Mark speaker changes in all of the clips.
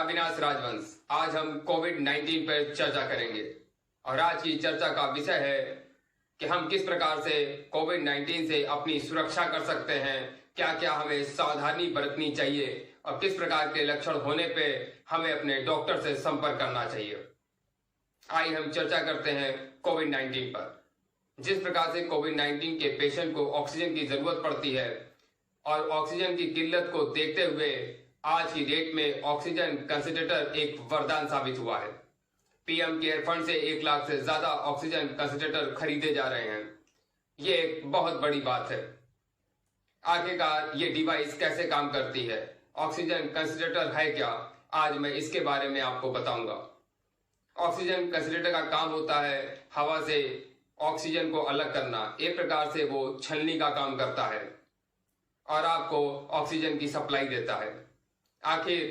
Speaker 1: अविनाश राजवंश। आज हम कोविड-19 पर चर्चा करेंगे और आज की चर्चा का विषय है कि हम किस प्रकार से कोविड-19 से अपनी सुरक्षा कर सकते हैं, क्या क्या हमें सावधानी बरतनी चाहिए और किस प्रकार के लक्षण होने पे हमें अपने डॉक्टर से संपर्क करना चाहिए। आइए हम चर्चा करते हैं कोविड-19 पर। जिस प्रकार से कोविड-19 के पेशेंट को ऑक्सीजन की जरूरत पड़ती है और ऑक्सीजन की किल्लत को देखते हुए आज की डेट में ऑक्सीजन कंसंट्रेटर एक वरदान साबित हुआ है। पीएम केयर फंड से 1 लाख से ज्यादा ऑक्सीजन कंसंट्रेटर खरीदे जा रहे हैं। ये एक बहुत बड़ी बात है। आखिरकार ये डिवाइस कैसे काम करती है, ऑक्सीजन कंसंट्रेटर है क्या, आज मैं इसके बारे में आपको बताऊंगा। ऑक्सीजन कंसंट्रेटर का काम होता है हवा से ऑक्सीजन को अलग करना। एक प्रकार से वो छलनी का काम करता है और आपको ऑक्सीजन की सप्लाई देता है। आखिर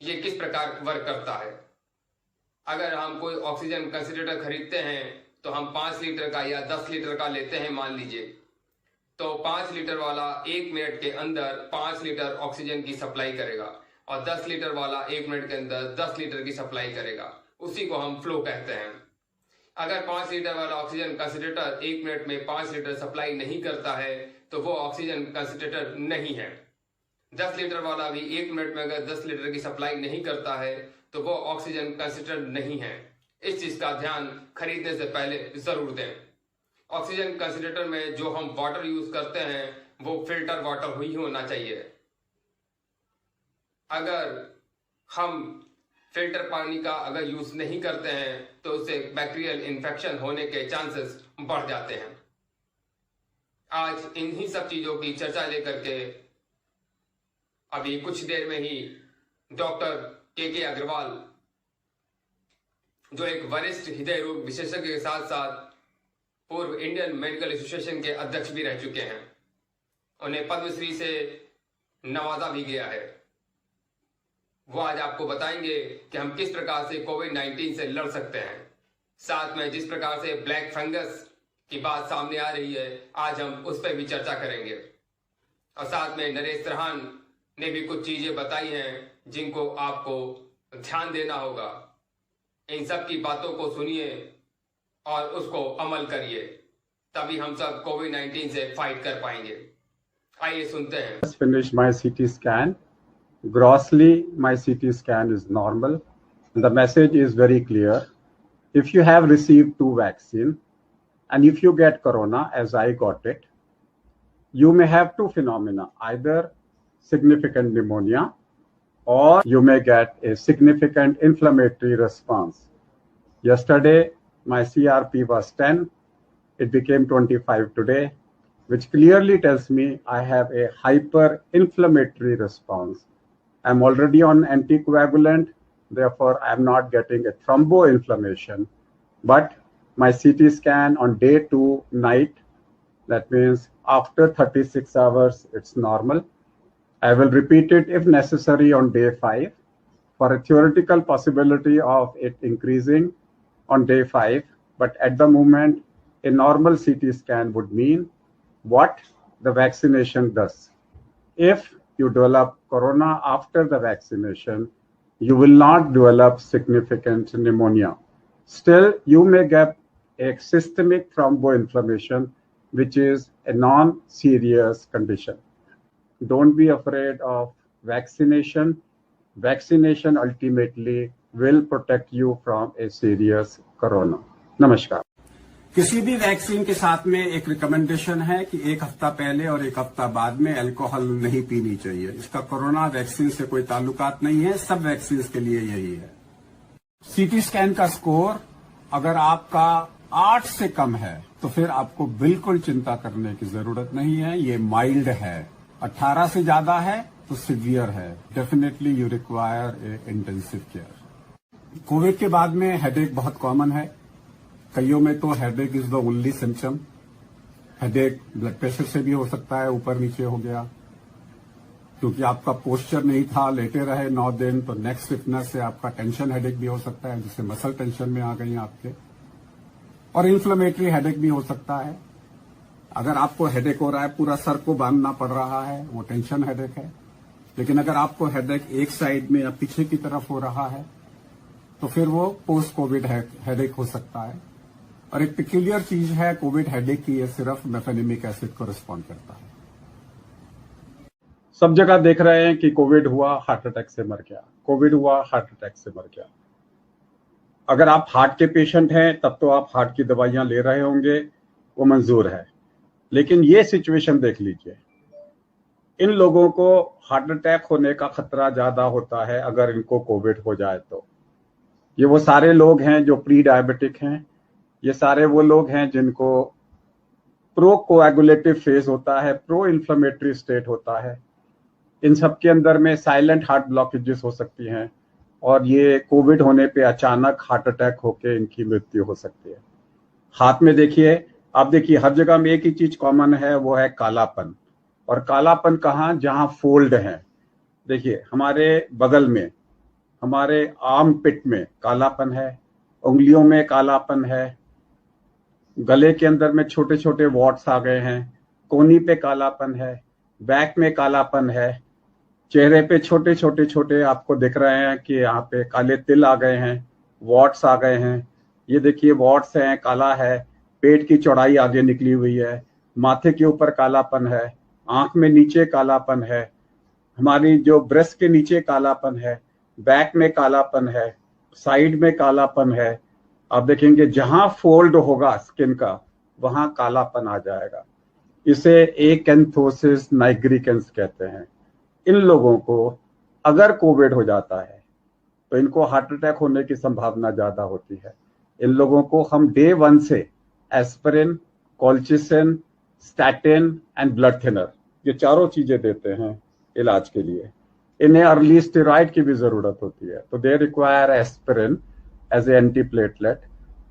Speaker 1: ये किस प्रकार वर्क करता है? अगर हम कोई ऑक्सीजन कंसंट्रेटर खरीदते हैं तो हम 5 लीटर का या 10 लीटर का लेते हैं मान लीजिए, तो 5 लीटर वाला 1 मिनट के अंदर 5 लीटर ऑक्सीजन की सप्लाई करेगा और 10 लीटर वाला 1 मिनट के अंदर 10 लीटर की सप्लाई करेगा। उसी को हम फ्लो कहते हैं। अगर 5 लीटर वाला ऑक्सीजन कंसंट्रेटर 1 मिनट में 5 लीटर सप्लाई नहीं करता है तो वो ऑक्सीजन कंसंट्रेटर नहीं है। 10 लीटर वाला भी 1 मिनट में अगर 10 लीटर की सप्लाई नहीं करता है तो वो ऑक्सीजन कंसंट्रेटर नहीं है। इस चीज का ध्यान खरीदने से पहले जरूर दें। ऑक्सीजन कंसंट्रेटर में जो हम वाटर यूज करते हैं वो फिल्टर वाटर ही होना चाहिए। अगर हम फिल्टर पानी का अगर यूज नहीं करते हैं तो उससे बैक्टीरियल इन्फेक्शन होने के चांसेस बढ़ जाते हैं। आज इन्हीं सब चीजों की चर्चा लेकर के अभी कुछ देर में ही डॉक्टर के अग्रवाल, जो एक वरिष्ठ हृदय रोग विशेषज्ञ के साथ साथ पूर्व इंडियन मेडिकल एसोसिएशन के अध्यक्ष भी रह चुके हैं, उन्हें पद्मश्री से नवाजा भी गया है। वो आज आपको बताएंगे कि हम किस प्रकार से कोविड-19 से लड़ सकते हैं। साथ में जिस प्रकार से ब्लैक फंगस की बात सामने आ रही है, आज हम उस पर भी चर्चा करेंगे। और साथ में नरेश त्रेहान ने भी कुछ चीजें बताई हैं जिनको आपको ध्यान देना होगा। इन सब की बातों को सुनिए और उसको अमल करिए, तभी हम सब कोविड-19 से फाइट कर पाएंगे। आइए सुनते हैं।
Speaker 2: Finished my CT scan. Grossly, my CT scan is normal. The message is very clear. If you have received 2 vaccines and if you get corona, as I got it, you may have 2 phenomena, either significant pneumonia or you may get a significant inflammatory response. Yesterday, my CRP was 10. It became 25 today, which clearly tells me I have a hyper-inflammatory response. I'm already on anticoagulant, therefore I'm not getting a thromboinflammation. But my CT scan on day 2 night, that means after 36 hours, it's normal. I will repeat it if necessary on day 5 for a theoretical possibility of it increasing on day 5. But at the moment, a normal CT scan would mean what the vaccination does. If you develop corona after the vaccination, you will not develop significant pneumonia. Still, you may get a systemic thromboinflammation, which is a non-serious condition. Don't be afraid of vaccination. Vaccination ultimately will protect you from a serious corona. Namaskar.
Speaker 3: किसी भी vaccine के साथ में एक recommendation है कि 1 हफ्ता पहले और 1 हफ्ता बाद में अल्कोहल नहीं पीनी चाहिए। इसका कोरोना वैक्सीन से कोई ताल्लुकात नहीं है, सब वैक्सीन के लिए यही है। सीटी स्कैन का स्कोर अगर आपका 8 से कम है तो फिर आपको बिल्कुल चिंता करने की जरूरत नहीं है, ये माइल्ड है। 18 से ज्यादा है तो सीवियर है। Definitely you require intensive care. Covid के बाद में हेडेक बहुत कॉमन है। कईयों में तो headache is the only symptom. Headache blood pressure से भी हो सकता है, ऊपर नीचे हो गया क्योंकि आपका पोस्चर नहीं था, लेटे रहे 9 दिन, तो नेक स्टिफनेस से आपका टेंशन हेडेक भी हो सकता है, जिससे मसल टेंशन में आ गई आपके। और इन्फ्लेमेटरी हेडेक भी हो सकता है। अगर आपको हेडेक हो रहा है, पूरा सर को बांधना पड़ रहा है, वो टेंशन हेडेक है। लेकिन अगर आपको हेडेक एक साइड में या पीछे की तरफ हो रहा है तो फिर वो पोस्ट कोविड हेडेक हो सकता है। और एक पिक्यूलियर चीज है कोविड हेडेक की, ये सिर्फ मेफेनेमिक एसिड को रिस्पॉन्ड करता है।
Speaker 2: सब जगह देख रहे हैं कि कोविड हुआ, हार्ट अटैक से मर गया, कोविड हुआ, हार्ट अटैक से मर गया। अगर आप हार्ट के पेशेंट हैं तब तो आप हार्ट की दवाइयां ले रहे होंगे, वो मंजूर है। लेकिन ये सिचुएशन देख लीजिए, इन लोगों को हार्ट अटैक होने का खतरा ज्यादा होता है अगर इनको कोविड हो जाए तो। ये वो सारे लोग हैं जो प्री डायबिटिक हैं, ये सारे वो लोग हैं जिनको प्रो कोएगुलेटिव फेज होता है, प्रो इन्फ्लेमेटरी स्टेट होता है। इन सब के अंदर में साइलेंट हार्ट ब्लॉकेजेस हो सकती हैं और ये कोविड होने पे अचानक हार्ट अटैक होके इनकी मृत्यु हो सकती है। हाथ में देखिए, आप देखिए हर जगह में एक ही चीज कॉमन है, वो है कालापन। और कालापन कहाँ? जहां फोल्ड है। देखिए हमारे बगल में, हमारे आर्म पिट में कालापन है, उंगलियों में कालापन है, गले के अंदर में छोटे छोटे वॉट्स आ गए हैं, कोहनी पे कालापन है, बैक में कालापन है, चेहरे पे छोटे छोटे आपको दिख रहे हैं कि यहाँ पे काले तिल आ गए हैं, वॉट्स आ गए हैं। ये देखिए वॉट्स हैं, काला है, पेट की चौड़ाई आगे निकली हुई है, माथे के ऊपर कालापन है, आंख में नीचे कालापन है, हमारी जो ब्रेस्ट के नीचे कालापन है, बैक में कालापन है, साइड में कालापन है। आप देखेंगे जहां फोल्ड होगा स्किन का वहां कालापन आ जाएगा। इसे एकैंथोसिस नाइग्रिकेंस कहते हैं। इन लोगों को अगर कोविड हो जाता है तो इनको हार्ट अटैक होने की संभावना ज्यादा होती है। इन लोगों को हम डे 1 से aspirin, colchicine, statin and blood thinner, ये चारों चीजें देते हैं इलाज के लिए। इन्हें अर्ली स्टेरॉइड की भी जरूरत होती है, तो they require aspirin as a antiplatelet,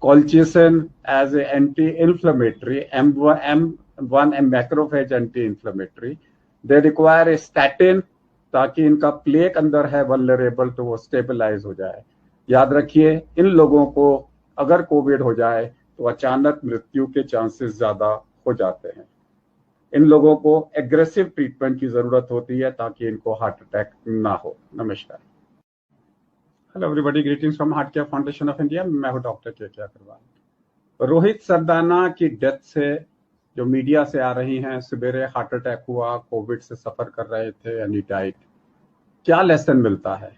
Speaker 2: colchicine as a anti inflammatory, M1 macrophage anti inflammatory. They require a statin ताकि इनका प्लेक अंदर है वल्नरेबल, तो वो स्टेबलाइज हो जाए। याद रखिए, इन लोगों को अगर कोविड हो जाए तो अचानक मृत्यु के चांसेस ज्यादा हो जाते हैं। इन लोगों को एग्रेसिव ट्रीटमेंट की जरूरत होती है ताकि इनको हार्ट अटैक ना हो। नमस्कार। Hello everybody, greetings from heart care foundation of India. मैं हूं डॉक्टर के अग्रवाल। रोहित सरदाना की डेथ से जो मीडिया से आ रही हैं, सवेरे हार्ट अटैक हुआ, कोविड से सफर कर रहे थे एंड ही डाइड, क्या लेसन मिलता है?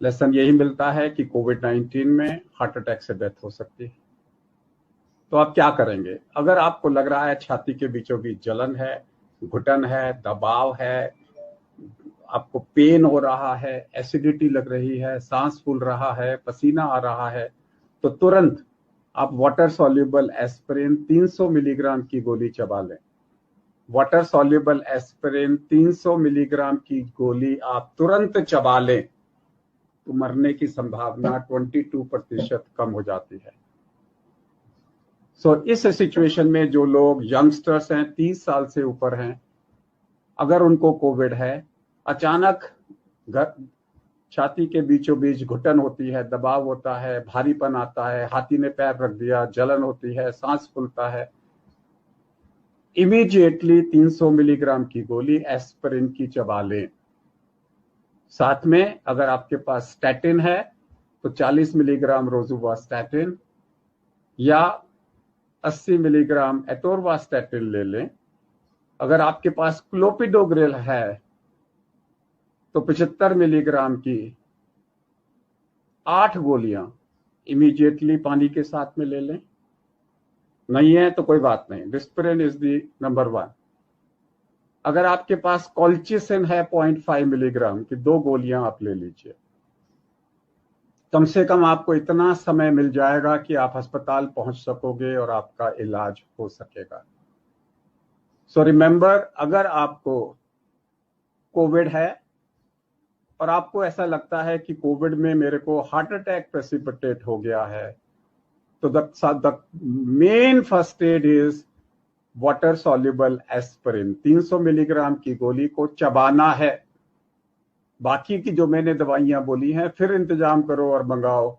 Speaker 2: लेसन यही मिलता है कि कोविड-19 में हार्ट अटैक से डेथ हो सकती है। तो आप क्या करेंगे? अगर आपको लग रहा है छाती के बीचों बीच जलन है, घुटन है, दबाव है, आपको पेन हो रहा है, एसिडिटी लग रही है, सांस फूल रहा है, पसीना आ रहा है, तो तुरंत आप वाटर सॉल्युबल एस्पिरिन 300 मिलीग्राम की गोली चबा लें। वाटर सॉल्युबल एस्पिरिन 300 मिलीग्राम की गोली आप तुरंत चबा लें तो मरने की संभावना 22% कम हो जाती है। इस सिचुएशन में जो लोग यंगस्टर्स हैं, 30 साल से ऊपर हैं, अगर उनको कोविड है, अचानक छाती के बीचों बीच घुटन होती है, दबाव होता है, भारीपन आता है, हाथी ने पैर रख दिया, जलन होती है, सांस फूलता है, इमीडिएटली 300 मिलीग्राम की गोली एस्पिरिन की चबा लें। साथ में अगर आपके पास स्टैटिन है तो 40 मिलीग्राम रोजुवास्टैटिन या 80 मिलीग्राम एटोरवास्टैटिन ले लें। अगर आपके पास क्लोपिडोग्रेल है तो 75 मिलीग्राम की 8 गोलियां इमीडिएटली पानी के साथ में ले लें। नहीं है तो कोई बात नहीं, डिस्प्रिन इज दी नंबर 1। अगर आपके पास कॉल्चिसिन है 0.5 मिलीग्राम की 2 गोलियां आप ले लीजिए। कम से कम आपको इतना समय मिल जाएगा कि आप अस्पताल पहुंच सकोगे और आपका इलाज हो सकेगा। सो रिमेंबर, अगर आपको कोविड है और आपको ऐसा लगता है कि कोविड में मेरे को हार्ट अटैक प्रेसिपिटेट हो गया है, तो the main first aid is water soluble aspirin. 300 milligram की गोली को चबाना है। बाकी की जो मैंने दवाइयां बोली हैं फिर इंतजाम करो और मंगाओ,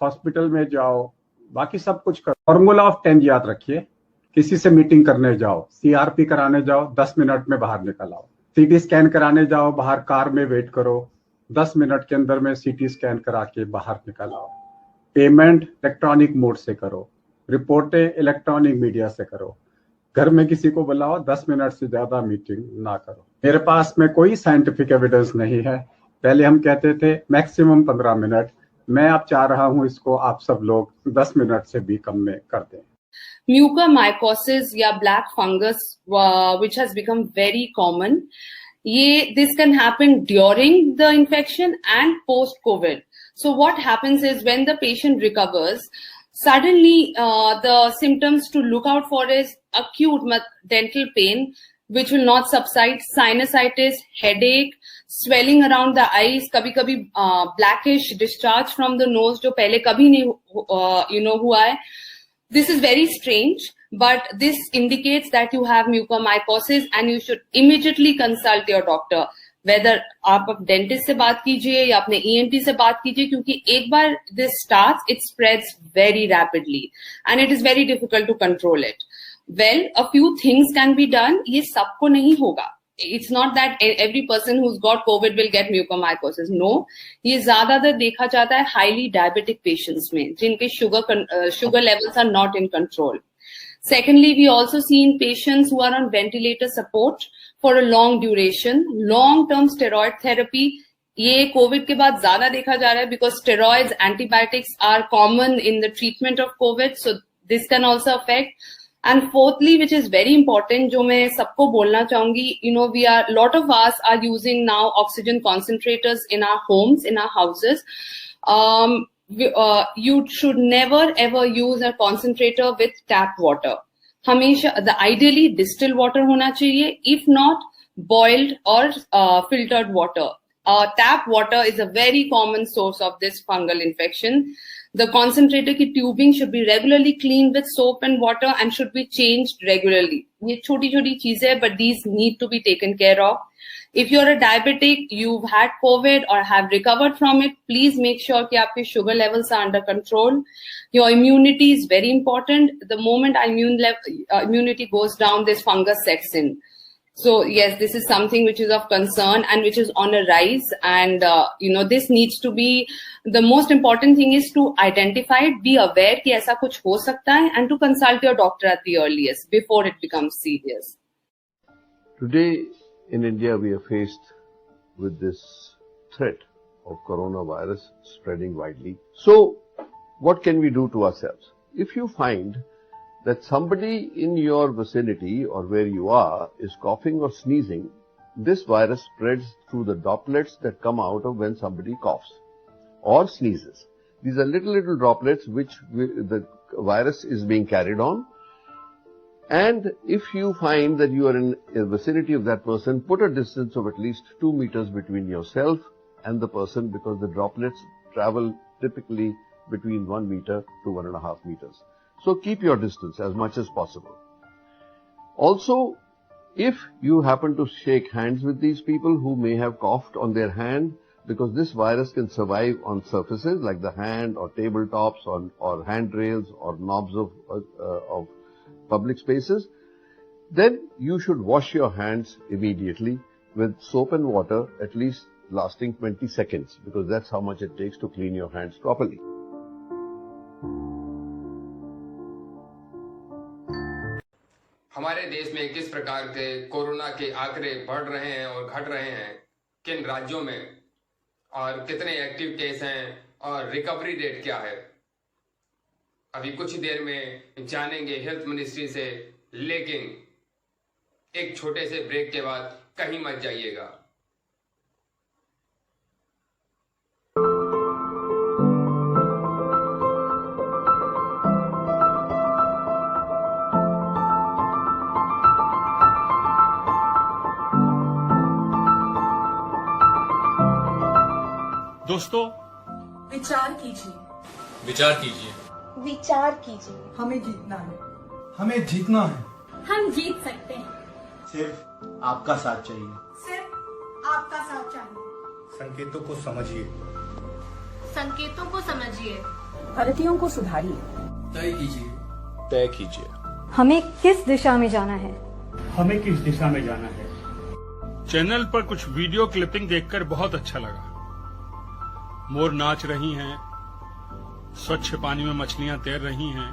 Speaker 2: हॉस्पिटल में जाओ, बाकी सब कुछ करो। फॉर्मूला ऑफ 10 याद रखिए। किसी से मीटिंग करने जाओ, CRP कराने जाओ, 10 मिनट में बाहर निकल आओ। सीटी स्कैन कराने जाओ, बाहर कार में वेट करो, 10 मिनट के अंदर में सीटी स्कैन करा के बाहर निकल आओ। पेमेंट इलेक्ट्रॉनिक मोड से करो, रिपोर्टें इलेक्ट्रॉनिक मीडिया से करो, घर में किसी को बुलाओ, 10 मिनट से ज्यादा मीटिंग ना करो। मेरे पास में कोई साइंटिफिक एविडेंस नहीं है। पहले हम कहते थे मैक्सिमम 15 मिनट, मैं अब चाह रहा हूं इसको आप सब लोग 10 मिनट से भी कम में कर दें।
Speaker 4: Mucormycosis या black fungus, which has become very common. This can happen during the infection and post-COVID. So what happens is when the patient recovers, suddenly the symptoms to look out for is acute dental pain, which will not subside, sinusitis, headache, swelling around the eyes, kabhi blackish discharge from the nose, जो पहले कभी नहीं हुआ है. This is very strange, but this indicates that you have mucormycosis and you should immediately consult your doctor. Whether आप dentist से बात कीजिए या अपने ENT से बात कीजिए, क्योंकि एक बार this starts, it spreads very rapidly and it is very difficult to control it. Well, a few things can be done. ये सबको नहीं होगा. It's not that every person who's got COVID will get mucormycosis. No, ये ज्यादातर देखा जाता है highly diabetic patients में, जिनके sugar levels are not in control. Secondly, we also see in patients who are on ventilator support for a long duration, long-term steroid therapy. ये COVID के बाद ज्यादा देखा जा रहा है because steroids, antibiotics are common in the treatment of COVID. So this can also affect. And fourthly, which is very important, जो मैं सबको बोलना चाहूंगी, a lot of us are using now oxygen concentrators in our homes, in our houses. You should never ever use a concentrator with tap water. हमेशा, ideally distilled water होना चाहिए, if not boiled or filtered water. Tap water is a very common source of this fungal infection. The concentrator की tubing should be regularly cleaned with soap and water and should be changed regularly. ये छोटी-छोटी चीजें हैं, but these need to be taken care of. If you're a diabetic, you've had COVID or have recovered from it, please make sure कि आपके sugar levels are under control. Your immunity is very important. The moment immunity goes down, this fungus sets in. So yes, this is something which is of concern and which is on a rise. And this needs to be, the most important thing is to identify it, be aware कि ऐसा कुछ हो सकता है, and to consult your doctor at the earliest before it becomes serious.
Speaker 5: Today in India, we are faced with this threat of coronavirus spreading widely. So what can we do to ourselves? If you find that somebody in your vicinity or where you are is coughing or sneezing, this virus spreads through the droplets that come out of when somebody coughs or sneezes. These are little droplets which the virus is being carried on. And if you find that you are in the vicinity of that person, put a distance of at least 2 meters between yourself and the person, because the droplets travel typically between 1 meter to 1.5 meters. So keep your distance as much as possible. Also, if you happen to shake hands with these people who may have coughed on their hand, because this virus can survive on surfaces like the hand or tabletops or handrails or knobs of public spaces, then you should wash your hands immediately with soap and water, at least lasting 20 seconds, because that's how much it takes to clean your hands properly.
Speaker 1: हमारे देश में किस प्रकार के corona के आंकड़े बढ़ रहे हैं और घट रहे हैं, किन राज्यों में, और कितने एक्टिव केस हैं और रिकवरी रेट क्या है, अभी कुछ देर में जानेंगे हेल्थ मिनिस्ट्री से। लेकिन एक छोटे से ब्रेक के बाद कहीं मत जाइएगा।
Speaker 6: दोस्तों,
Speaker 7: विचार कीजिए,
Speaker 6: विचार कीजिए,
Speaker 7: विचार कीजिए।
Speaker 8: हमें जीतना है, हमें जीतना है।
Speaker 7: हम जीत सकते हैं।
Speaker 8: सिर्फ आपका साथ चाहिए,
Speaker 7: सिर्फ आपका साथ चाहिए।
Speaker 8: संकेतों को समझिए,
Speaker 7: संकेतों को समझिए,
Speaker 9: गलतियों को सुधारिए,
Speaker 6: तय कीजिए,
Speaker 5: तय कीजिए।
Speaker 9: हमें किस दिशा में जाना है,
Speaker 8: हमें किस दिशा में जाना है।
Speaker 10: चैनल पर कुछ वीडियो क्लिपिंग देखकर बहुत अच्छा लगा। मोर नाच रही हैं, स्वच्छ पानी में मछलियां तैर रही हैं,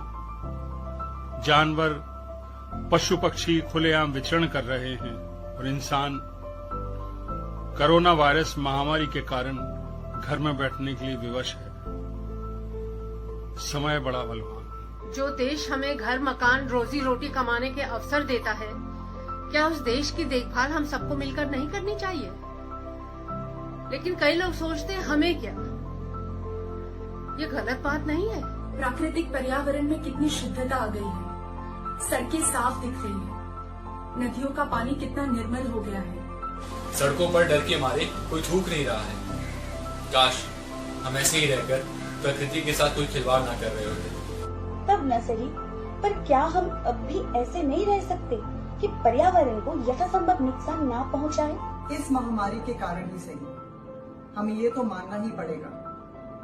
Speaker 10: जानवर पशु पक्षी खुलेआम विचरण कर रहे हैं और इंसान कोरोना वायरस महामारी के कारण घर में बैठने के लिए विवश है। समय बड़ा बलवान।
Speaker 11: जो देश हमें घर मकान रोजी रोटी कमाने के अवसर देता है, क्या उस देश की देखभाल हम सबको मिलकर नहीं करनी चाहिए? लेकिन कई लोग सोचते हैं हमें क्या। ये गलत बात नहीं है।
Speaker 9: प्राकृतिक पर्यावरण में कितनी शुद्धता आ गई है। सड़कें साफ दिख रही है, नदियों का पानी कितना निर्मल हो गया है।
Speaker 6: सड़कों पर डर के मारे कोई थूक नहीं रहा है। काश हम ऐसे ही रहकर प्रकृति के साथ कोई खिलवाड़ ना कर रहे होते।
Speaker 7: तब न सही, पर क्या हम अब भी ऐसे नहीं रह सकते कि पर्यावरण को यथासंभव नुकसान ना पहुंचाए?
Speaker 12: इस महामारी के कारण ही सही, हमें ये तो मानना ही पड़ेगा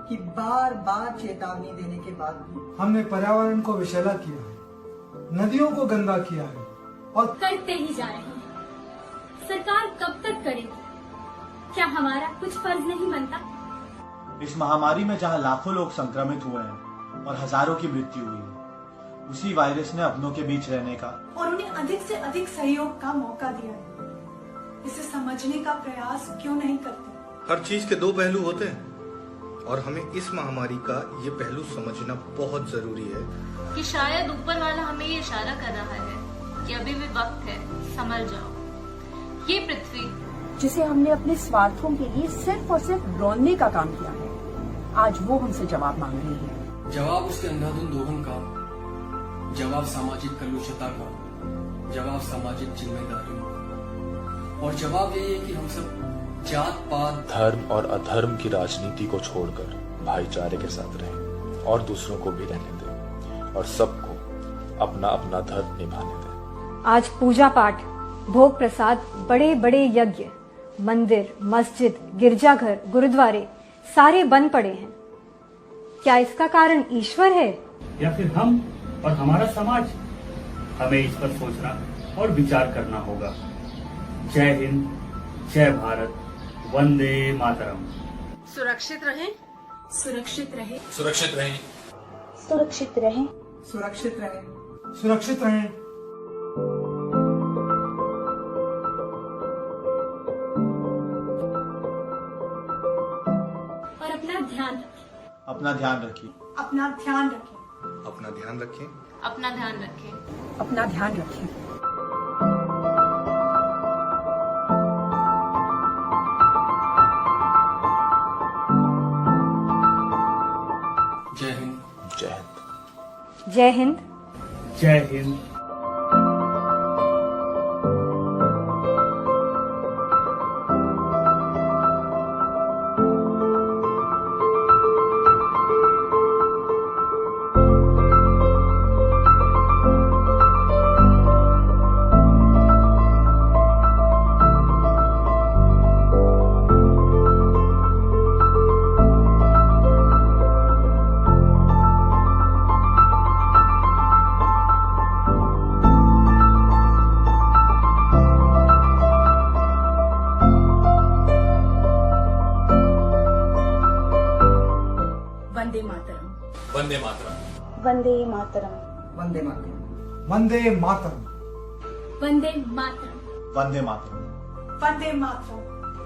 Speaker 12: कि बार बार चेतावनी देने के बाद भी
Speaker 8: हमने पर्यावरण को विषैला किया है, नदियों को गंदा किया है और
Speaker 7: करते ही जा रहे हैं। सरकार कब तक करेगी? क्या हमारा कुछ फर्ज नहीं बनता?
Speaker 8: इस महामारी में जहां लाखों लोग संक्रमित हुए हैं और हजारों की मृत्यु हुई है, उसी वायरस ने अपनों के बीच रहने का
Speaker 9: और उन्हें अधिक से अधिक सहयोग का मौका दिया है। इसे समझने का प्रयास क्यों नहीं करते?
Speaker 8: हर चीज के दो पहलू होते हैं और हमें इस महामारी का ये पहलू समझना बहुत जरूरी है
Speaker 7: कि शायद ऊपर वाला हमें ये इशारा कर रहा है कि अभी भी वक्त है, संभल जाओ। ये पृथ्वी
Speaker 9: जिसे हमने अपने स्वार्थों के लिए सिर्फ और सिर्फ रौंदने का काम किया है, आज वो हमसे जवाब मांग रही है।
Speaker 6: जवाब उसके अंधाधुंध दोहन का, जवाब सामाजिक कलुषता का, जवाब सामाजिक जिम्मेदारियों का, और जवाब यही है कि हम सब जात पात
Speaker 13: धर्म और अधर्म की राजनीति को छोड़कर भाईचारे के साथ रहें और दूसरों को भी रहने दें और सबको अपना अपना धर्म निभाने दें।
Speaker 14: आज पूजा पाठ, भोग प्रसाद, बड़े बड़े यज्ञ, मंदिर, मस्जिद, गिरजाघर, गुरुद्वारे सारे बंद पड़े हैं। क्या इसका कारण ईश्वर है
Speaker 15: या फिर हम और हमारा समाज? हमें इस पर सोचना और विचार करना होगा। जय हिंद, जय भारत, वंदे मातरम।
Speaker 11: सुरक्षित रहें,
Speaker 9: सुरक्षित रहे,
Speaker 6: सुरक्षित रहें,
Speaker 7: सुरक्षित रहें,
Speaker 12: सुरक्षित रहें,
Speaker 8: सुरक्षित रहें।
Speaker 7: और अपना ध्यान रखें।
Speaker 8: अपना ध्यान रखिए,
Speaker 9: अपना ध्यान रखें,
Speaker 8: अपना ध्यान रखें,
Speaker 7: अपना ध्यान रखें,
Speaker 9: अपना ध्यान रखें।
Speaker 6: जय हिंद,
Speaker 13: जय हिंद,
Speaker 14: जय हिंद,
Speaker 15: जय हिंद।
Speaker 9: वंदे मातरम,
Speaker 6: वंदे मातरम,
Speaker 7: वंदे मातरम,
Speaker 12: वंदे मातरम,
Speaker 8: वंदे मातरम,
Speaker 7: वंदे मातरम,
Speaker 8: वंदे मातरम,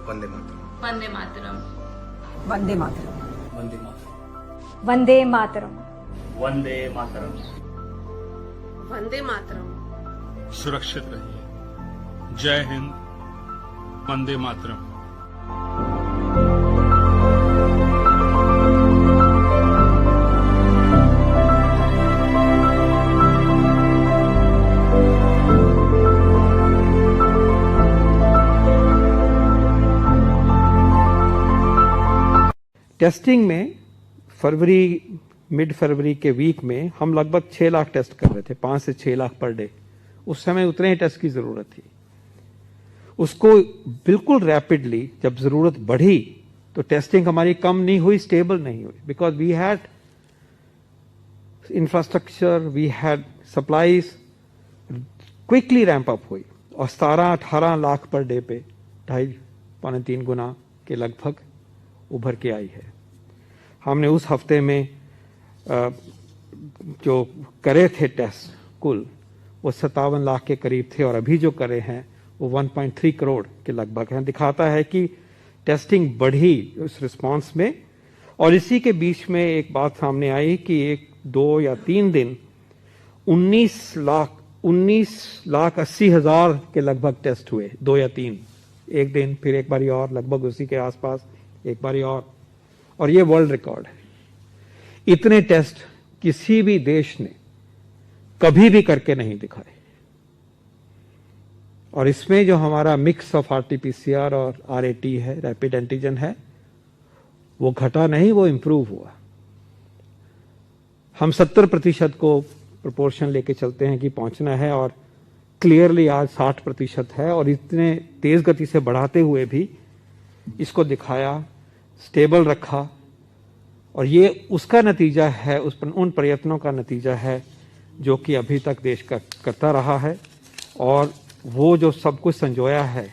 Speaker 9: वंदे मातरम,
Speaker 8: वंदे मातरम,
Speaker 7: वंदे मातरम,
Speaker 9: वंदे मातरम,
Speaker 6: वंदे मातरम,
Speaker 14: वंदे मातरम,
Speaker 15: वंदे मातरम,
Speaker 11: वंदे मातरम।
Speaker 10: सुरक्षित रहिए। जय हिंद, वंदे मातरम।
Speaker 16: टेस्टिंग में मिड फरवरी के वीक में हम लगभग 6 लाख टेस्ट कर रहे थे, 5 से 6 लाख पर डे। उस समय उतने ही टेस्ट की जरूरत थी। उसको बिल्कुल रैपिडली जब जरूरत बढ़ी तो टेस्टिंग हमारी कम नहीं हुई, स्टेबल नहीं हुई, because we had infrastructure, we had supplies, quickly ramp up हुई और 17-18 लाख पर डे पे 2.5-3 गुना के लगभग उभर के आई है। हमने उस हफ्ते में जो करे थे टेस्ट कुल वो 57 लाख के करीब थे और अभी जो करे हैं वो 1.3 करोड़ के लगभग हैं। दिखाता है कि टेस्टिंग बढ़ी उस रिस्पांस में। और इसी के बीच में एक बात सामने आई कि 1-2 या 3 दिन 19 लाख 80,000 के लगभग टेस्ट हुए, 2 या 3 एक दिन, फिर एक बारी और लगभग उसी के आसपास एक बारी और ये वर्ल्ड रिकॉर्ड है। इतने टेस्ट किसी भी देश ने कभी भी करके नहीं दिखाए। और इसमें जो हमारा मिक्स ऑफ आरटीपीसीआर और आरएटी है, रैपिड एंटीजन है, वो घटा नहीं, वो इंप्रूव हुआ। हम 70% को प्रोपोर्शन लेके चलते हैं कि पहुंचना है और क्लियरली आज 60% है। और इतने तेज गति से बढ़ाते हुए भी इसको दिखाया, स्टेबल रखा। और ये उसका नतीजा है, उन प्रयत्नों का नतीजा है जो कि अभी तक देश करता रहा है। और वो जो सब कुछ संजोया है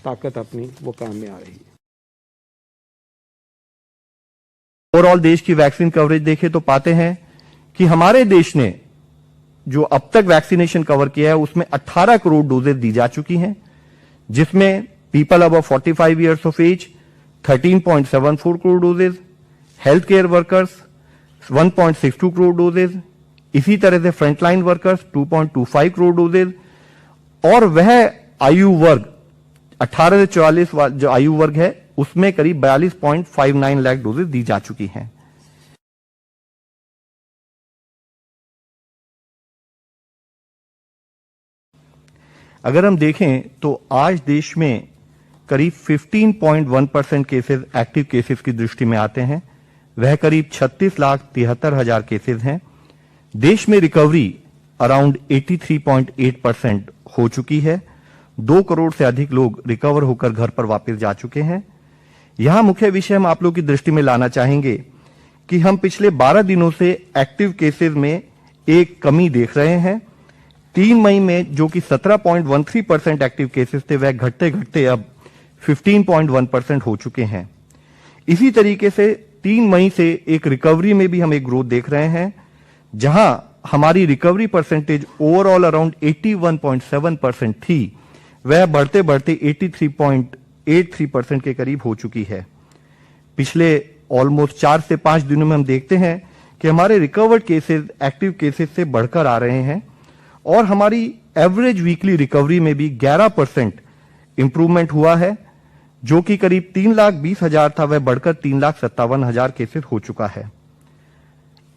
Speaker 16: ताकत अपनी, वो काम में आ रही है।
Speaker 17: ओवरऑल देश की वैक्सीन कवरेज देखें तो पाते हैं कि हमारे देश ने जो अब तक वैक्सीनेशन कवर किया है उसमें 18 करोड़ डोजेज दी जा चुकी हैं, जिसमें people above 45 years of age 13.74 crore doses, health care workers 1.62 crore doses, इसी तरह से फ्रंटलाइन वर्कर्स 2.25 करोड़ डोजेज। और वह आयु वर्ग 18 से 44 जो आयु वर्ग है उसमें करीब 42.59 लाख डोजेज दी जा चुकी हैं। अगर हम देखें तो आज देश में करीब 15.1% केसेस एक्टिव केसेस की दृष्टि में आते हैं। वह करीब 36,73,000 केसेस हैं। देश में रिकवरी अराउंड 83.8% हो चुकी है। 2 करोड़ से अधिक लोग रिकवर होकर घर पर वापस जा चुके हैं। यहां मुख्य विषय हम आप लोगों की दृष्टि में लाना चाहेंगे कि हम पिछले 12 दिनों से एक्टिव केसेस में एक कमी देख रहे हैं। 3 मई में जो कि 17.13% एक्टिव केसेस थे वह घटते घटते अब 15.1% हो चुके हैं। इसी तरीके से 3 मई से एक रिकवरी में भी हम एक ग्रोथ देख रहे हैं, जहां हमारी रिकवरी परसेंटेज ओवरऑल अराउंड 81.7% थी, वह बढ़ते बढ़ते 83.83% के करीब हो चुकी है। पिछले ऑलमोस्ट 4 से 5 दिनों में हम देखते हैं कि हमारे रिकवर्ड केसेस एक्टिव केसेस से बढ़कर आ रहे हैं और हमारी एवरेज वीकली रिकवरी में भी 11% इंप्रूवमेंट हुआ है, जो कि करीब 3,20,000 था, वह बढ़कर 3,57,000 केसेस हो चुका है।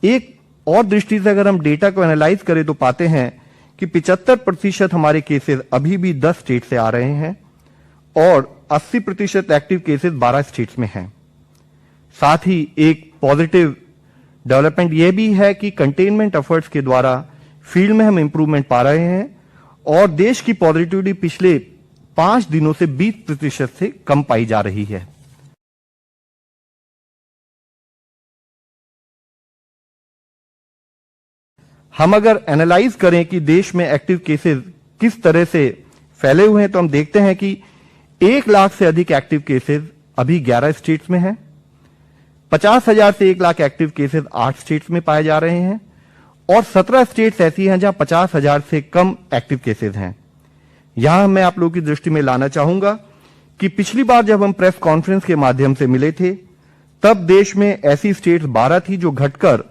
Speaker 17: एक और दृष्टि से अगर हम डेटा को एनालाइज करें तो पाते हैं कि 75% हमारे केसेस अभी भी 10 स्टेट से आ रहे हैं और 80% एक्टिव केसेस 12 स्टेट्स में हैं। साथ ही एक पॉजिटिव डेवलपमेंट यह भी है कि कंटेनमेंट एफर्ट्स के द्वारा फील्ड में हम इंप्रूवमेंट पा रहे हैं और देश की पॉजिटिविटी पिछले 5 दिनों से 20% से कम पाई जा रही है। हम अगर एनालाइज करें कि देश में एक्टिव केसेस किस तरह से फैले हुए हैं तो हम देखते हैं कि 1 लाख से अधिक एक्टिव केसेस अभी 11 स्टेट्स में हैं। 50,000 से 1 लाख एक्टिव केसेस 8 स्टेट्स में पाए जा रहे हैं और 17 स्टेट्स ऐसी हैं जहां 50,000 से कम एक्टिव केसेस हैं। यहां मैं आप लोगों की दृष्टि में लाना चाहूंगा कि पिछली बार जब हम प्रेस कॉन्फ्रेंस के माध्यम से मिले थे तब देश में ऐसी स्टेट्स 12 थी जो घटकर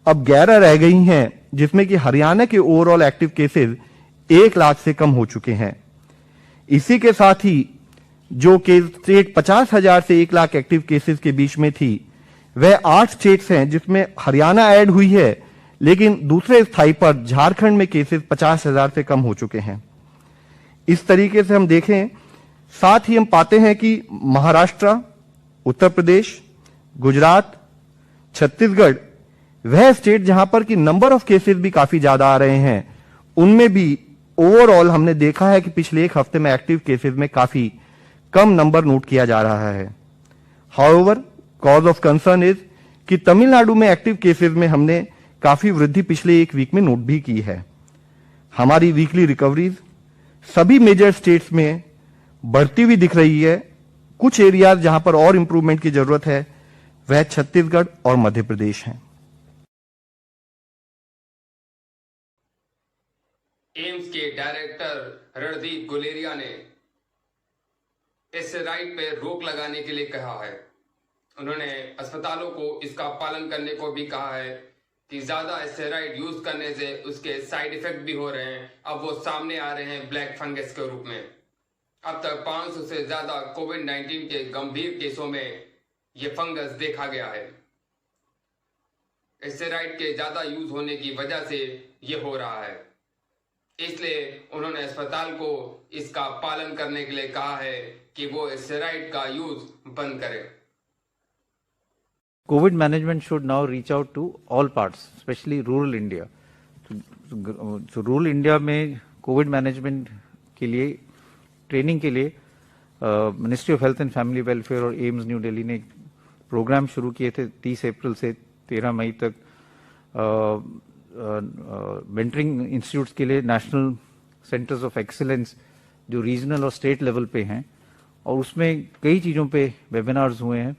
Speaker 17: अब 11 रह गई हैं, जिसमें कि हरियाणा के ओवरऑल एक्टिव केसेस 1 लाख से कम हो चुके हैं। इसी के साथ ही जो स्टेट 50,000 से 1 लाख एक्टिव केसेस के बीच में थी वह 8 स्टेट्स हैं, जिसमें हरियाणा ऐड हुई है, लेकिन दूसरे स्थाई पर झारखंड में केसेस 50,000 से कम हो चुके हैं। इस तरीके से हम देखें, साथ ही हम पाते हैं कि महाराष्ट्र, उत्तर प्रदेश, गुजरात, छत्तीसगढ़ वह स्टेट जहां पर कि नंबर ऑफ केसेस भी काफी ज्यादा आ रहे हैं, उनमें भी ओवरऑल हमने देखा है कि पिछले 1 हफ्ते में एक्टिव केसेस में काफी कम नंबर नोट किया जा रहा है। However, cause of concern is कि तमिलनाडु में एक्टिव केसेस में हमने काफी वृद्धि पिछले 1 वीक में नोट भी की है। हमारी वीकली रिकवरीज सभी मेजर स्टेट्स में बढ़ती हुई दिख रही है। कुछ एरियाज जहां पर और इंप्रूवमेंट की जरूरत है वह छत्तीसगढ़ और मध्य प्रदेश हैं।
Speaker 1: एम्स के डायरेक्टर रणदीप गुलेरिया ने स्टेरॉइड पे रोक लगाने के लिए कहा है। उन्होंने अस्पतालों को इसका पालन करने को भी कहा है कि ज्यादा स्टेरॉइड यूज करने से उसके साइड इफेक्ट भी हो रहे हैं। अब वो सामने आ रहे हैं ब्लैक फंगस के रूप में। अब तक 500 से ज्यादा कोविड-19 के गंभीर केसों में ये फंगस देखा गया है। स्टेरॉइड के ज्यादा यूज होने की वजह से ये हो रहा है, इसलिए उन्होंने अस्पताल को इसका पालन करने के लिए कहा है कि वो स्टेरॉइड का यूज बंद करें।
Speaker 18: COVID management should now reach out to all parts, especially rural India. So rural India में COVID management के लिए ट्रेनिंग के लिए ministry of health and family welfare और एम्स न्यू दिल्ली ने प्रोग्राम शुरू किए थे 30 अप्रैल से 13 मई तक। मेंटरिंग इंस्टीट्यूट्स के लिए नेशनल सेंटर्स ऑफ एक्सीलेंस जो रीजनल और स्टेट लेवल पे हैं, और उसमें कई चीज़ों पे वेबिनार्स हुए हैं।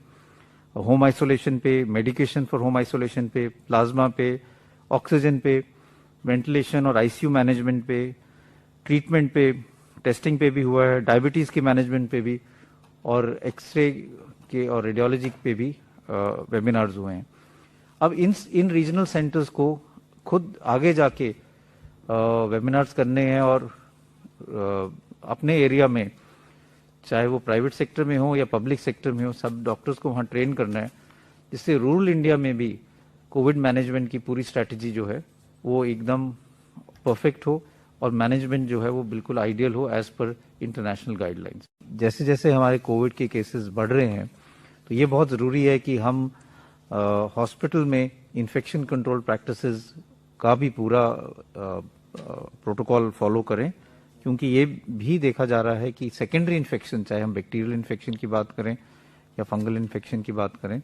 Speaker 18: होम आइसोलेशन पे, मेडिकेशन फॉर होम आइसोलेशन पे, प्लाज्मा पे, ऑक्सीजन पे, वेंटिलेशन और आईसीयू मैनेजमेंट पे, ट्रीटमेंट पे, टेस्टिंग पे भी हुआ है, डायबिटीज के मैनेजमेंट पे भी, और एक्सरे के और रेडियोलॉजी पे भी वेबिनार्स हुए हैं। अब इन रीजनल सेंटर्स को खुद आगे जाके वेबिनार्स करने हैं और अपने एरिया में, चाहे वो प्राइवेट सेक्टर में हो या पब्लिक सेक्टर में हो, सब डॉक्टर्स को वहाँ ट्रेन करना है, जिससे रूरल इंडिया में भी कोविड मैनेजमेंट की पूरी स्ट्रैटेजी जो है वो एकदम परफेक्ट हो और मैनेजमेंट जो है वो बिल्कुल आइडियल हो एज पर इंटरनेशनल गाइडलाइंस। जैसे जैसे हमारे कोविड के केसेस बढ़ रहे हैं तो ये बहुत ज़रूरी है कि हम हॉस्पिटल में इन्फेक्शन कंट्रोल प्रैक्टिसेस का भी पूरा प्रोटोकॉल फॉलो करें, क्योंकि ये भी देखा जा रहा है कि सेकेंडरी इन्फेक्शन, चाहे हम बैक्टीरियल इन्फेक्शन की बात करें या फंगल इन्फेक्शन की बात करें,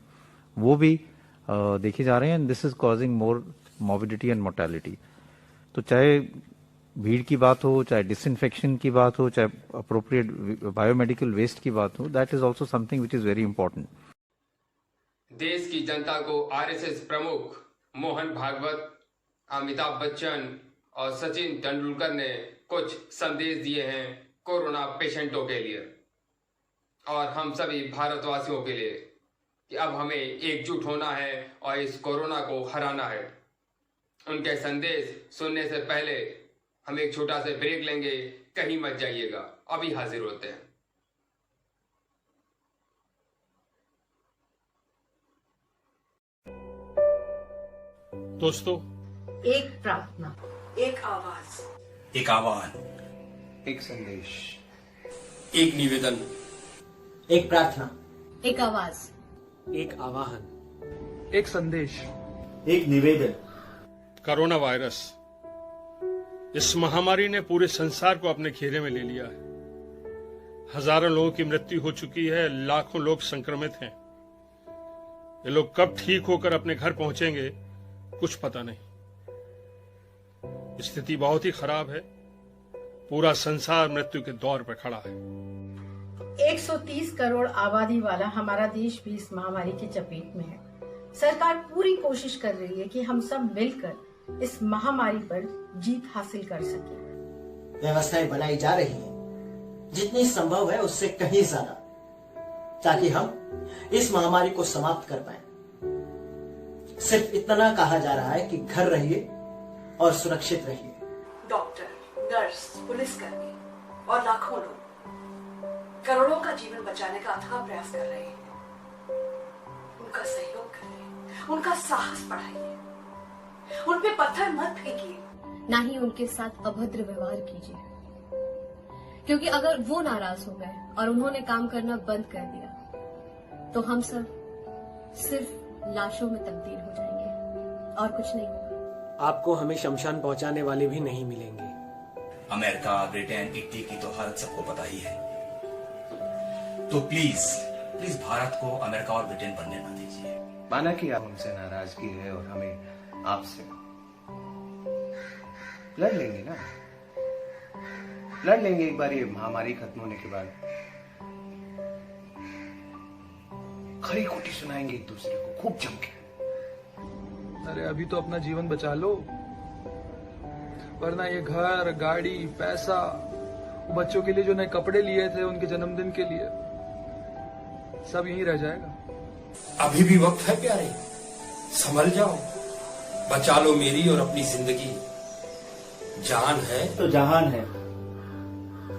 Speaker 18: वो भी देखे जा रहे हैं। And this is causing more morbidity and mortality. तो चाहे भीड़ की बात हो, चाहे डिसइंफेक्शन की बात हो, चाहे अप्रोप्रिएट बायोमेडिकल वेस्ट की बात हो, that is also something which is very important.
Speaker 1: देश की जनता को आरएसएस प्रमुख मोहन भागवत, अमिताभ बच्चन और सचिन तेंदुलकर ने कुछ संदेश दिए हैं कोरोना पेशेंटों के लिए और हम सभी भारतवासियों के लिए कि अब हमें एकजुट होना है और इस कोरोना को हराना है। उनके संदेश सुनने से पहले हम एक छोटा सा ब्रेक लेंगे, कहीं मत जाइएगा, अभी हाजिर होते हैं।
Speaker 10: दोस्तों,
Speaker 11: एक प्रार्थना,
Speaker 9: एक आवाज,
Speaker 19: एक आह्वान,
Speaker 20: एक संदेश,
Speaker 19: एक निवेदन,
Speaker 20: एक प्रार्थना,
Speaker 11: एक आवाज,
Speaker 6: एक आवाहन,
Speaker 20: एक संदेश,
Speaker 8: एक निवेदन।
Speaker 10: कोरोना वायरस इस महामारी ने पूरे संसार को अपने घेरे में ले लिया है। हजारों लोगों की मृत्यु हो चुकी है, लाखों लोग संक्रमित हैं। ये लोग कब ठीक होकर अपने घर पहुंचेंगे कुछ पता नहीं। स्थिति बहुत ही खराब है। पूरा संसार मृत्यु के दौर पर खड़ा है।
Speaker 11: 130 करोड़ आबादी वाला हमारा देश भी इस महामारी की चपेट में है। सरकार पूरी कोशिश कर रही है कि हम सब मिलकर इस महामारी पर जीत हासिल कर सकें।
Speaker 20: व्यवस्थाएं बनाई जा रही हैं, जितनी संभव है उससे कहीं ज्यादा, ताकि हम इस महामारी को समाप्त कर पाएं। सिर्फ इतना कहा जा रहा है कि घर रहिए और सुरक्षित रहिए।
Speaker 9: डॉक्टर, नर्स, पुलिसकर्मी और लाखों लोग करोड़ों का जीवन बचाने का अथाह प्रयास कर रहे हैं। उनका सहयोग करिए, उनका साहस बढ़ाइए, उन पे पत्थर मत फेंकिए,
Speaker 11: ना ही उनके साथ अभद्र व्यवहार कीजिए, क्योंकि अगर वो नाराज हो गए और उन्होंने काम करना बंद कर दिया तो हम सब सिर्फ लाशों में तब्दील हो जाएंगे और कुछ नहीं होगा।
Speaker 6: आपको हमें शमशान पहुंचाने वाले भी नहीं मिलेंगे।
Speaker 19: अमेरिका, ब्रिटेन, इटली की तो हालत सबको पता ही है। तो प्लीज प्लीज भारत को अमेरिका और ब्रिटेन बनने न दीजिए।
Speaker 20: माना कि आप हमसे नाराजगी है और हमें आपसे लड़ लेंगे ना।
Speaker 21: लड़ लेंगे एक बार ये महामारी खत्म होने के बाद। खरी खोटी सुनाएंगे एक दूसरे को खूब जम के।
Speaker 22: अरे अभी तो अपना जीवन बचा लो, वरना ये घर, गाड़ी, पैसा, बच्चों के लिए जो नए कपड़े लिए थे उनके जन्मदिन के लिए, सब यहीं रह जाएगा।
Speaker 23: अभी भी वक्त है प्यारे, संभल जाओ, बचा लो मेरी और अपनी जिंदगी। जान है
Speaker 21: तो जहान है।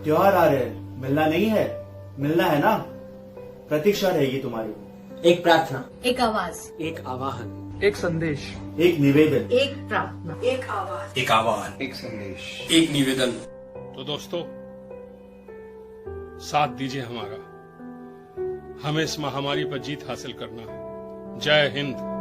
Speaker 21: त्योहार आ रहे हैं, मिलना नहीं है, मिलना है ना। प्रतीक्षा रहेगी तुम्हारी।
Speaker 20: एक प्रार्थना,
Speaker 11: एक आवाज,
Speaker 21: एक आवाहन,
Speaker 22: एक संदेश,
Speaker 21: एक निवेदन,
Speaker 11: एक प्रार्थना,
Speaker 9: एक आवाज,
Speaker 23: एक आह्वान,
Speaker 21: एक संदेश,
Speaker 23: एक निवेदन।
Speaker 10: तो दोस्तों, साथ दीजिए हमारा, हमें इस महामारी पर जीत हासिल करना है। जय हिंद।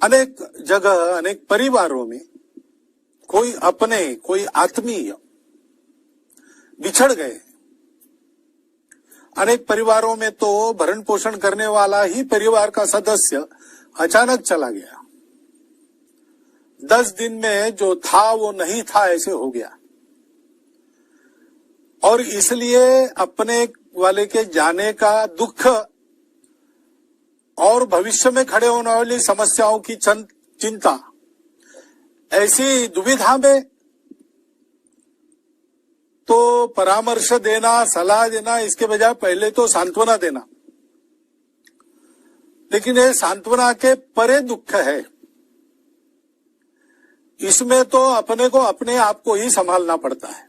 Speaker 24: अनेक जगह, अनेक परिवारों में कोई अपने, कोई आत्मीय बिछड़ गए। अनेक परिवारों में तो भरण पोषण करने वाला ही परिवार का सदस्य अचानक चला गया। 10 दिन में जो था वो नहीं था, ऐसे हो गया। और इसलिए अपने वाले के जाने का दुख और भविष्य में खड़े होने वाली समस्याओं की चिंता, ऐसी दुविधा में तो परामर्श देना, सलाह देना, इसके बजाय पहले तो सांत्वना देना। लेकिन ये सांत्वना के परे दुख है। इसमें तो अपने को, अपने आप को ही संभालना पड़ता है।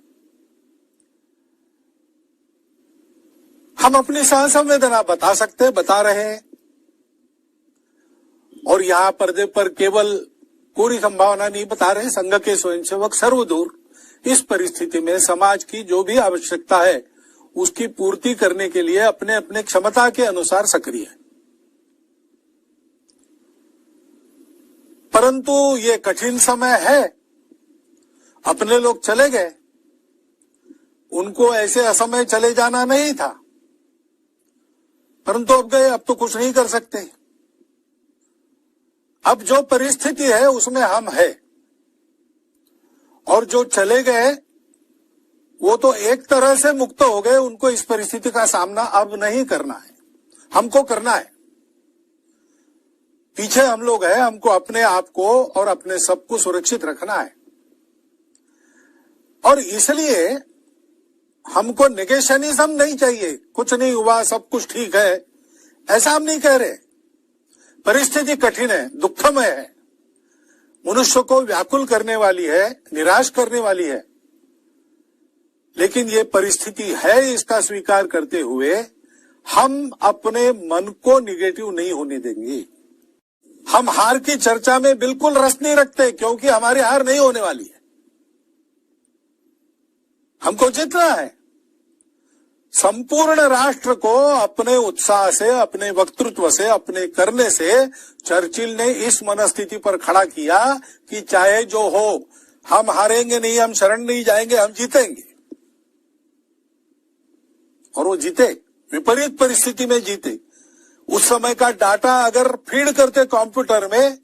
Speaker 24: हम अपनी सहसंवेदना बता सकते, बता रहे हैं। और यहाँ पर्दे पर केवल पूरी संभावना नहीं बता रहे, संघ के स्वयंसेवक सर्वदूर इस परिस्थिति में समाज की जो भी आवश्यकता है उसकी पूर्ति करने के लिए अपने अपने क्षमता के अनुसार सक्रिय है। परंतु ये कठिन समय है। अपने लोग चले गए, उनको ऐसे असमय चले जाना नहीं था, परंतु अब गए, अब तो कुछ नहीं कर सकते। अब जो परिस्थिति है उसमें हम है, और जो चले गए वो तो एक तरह से मुक्त हो गए। उनको इस परिस्थिति का सामना अब नहीं करना है, हमको करना है। पीछे हम लोग हैं, हमको अपने आप को और अपने सबको सुरक्षित रखना है। और इसलिए हमको नेगेशनिज्म नहीं चाहिए। कुछ नहीं हुआ, सब कुछ ठीक है, ऐसा हम नहीं कह रहे। परिस्थिति कठिन है, दुखमय है, मनुष्य को व्याकुल करने वाली है, निराश करने वाली है। लेकिन ये परिस्थिति है, इसका स्वीकार करते हुए हम अपने मन को निगेटिव नहीं होने देंगे। हम हार की चर्चा में बिल्कुल रस नहीं रखते, क्योंकि हमारी हार नहीं होने वाली है। हमको जीतना है। संपूर्ण राष्ट्र को अपने उत्साह से, अपने वक्तृत्व से, अपने करने से चर्चिल ने इस मनस्थिति पर खड़ा किया कि चाहे जो हो, हम हारेंगे नहीं, हम शरण नहीं जाएंगे, हम जीतेंगे। और वो जीते, विपरीत परिस्थिति में जीते। उस समय का डाटा अगर फीड करते कंप्यूटर में,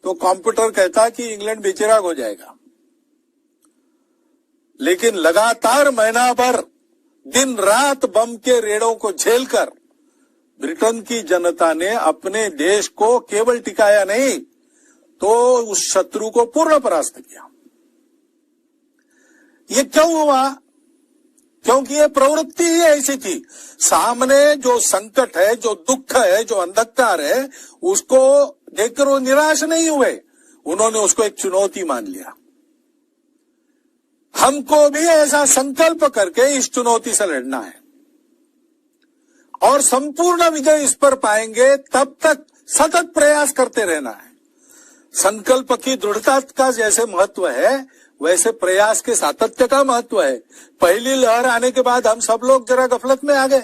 Speaker 24: तो कंप्यूटर कहता कि इंग्लैंड बेचिराग हो जाएगा। लेकिन लगातार महीना भर दिन रात बम के रेड़ों को झेलकर ब्रिटेन की जनता ने अपने देश को केवल टिकाया नहीं, तो उस शत्रु को पूर्ण परास्त किया। ये क्यों हुआ? क्योंकि ये प्रवृत्ति ही ऐसी थी। सामने जो संकट है, जो दुख है, जो अंधकार है, उसको देखकर वो निराश नहीं हुए, उन्होंने उसको एक चुनौती मान लिया। हमको भी ऐसा संकल्प करके इस चुनौती से लड़ना है और संपूर्ण विजय इस पर पाएंगे, तब तक सतत प्रयास करते रहना है। संकल्प की दृढ़ता का जैसे महत्व है, वैसे प्रयास के सातत्य का महत्व है। पहली लहर आने के बाद हम सब लोग जरा गफलत में आ गए।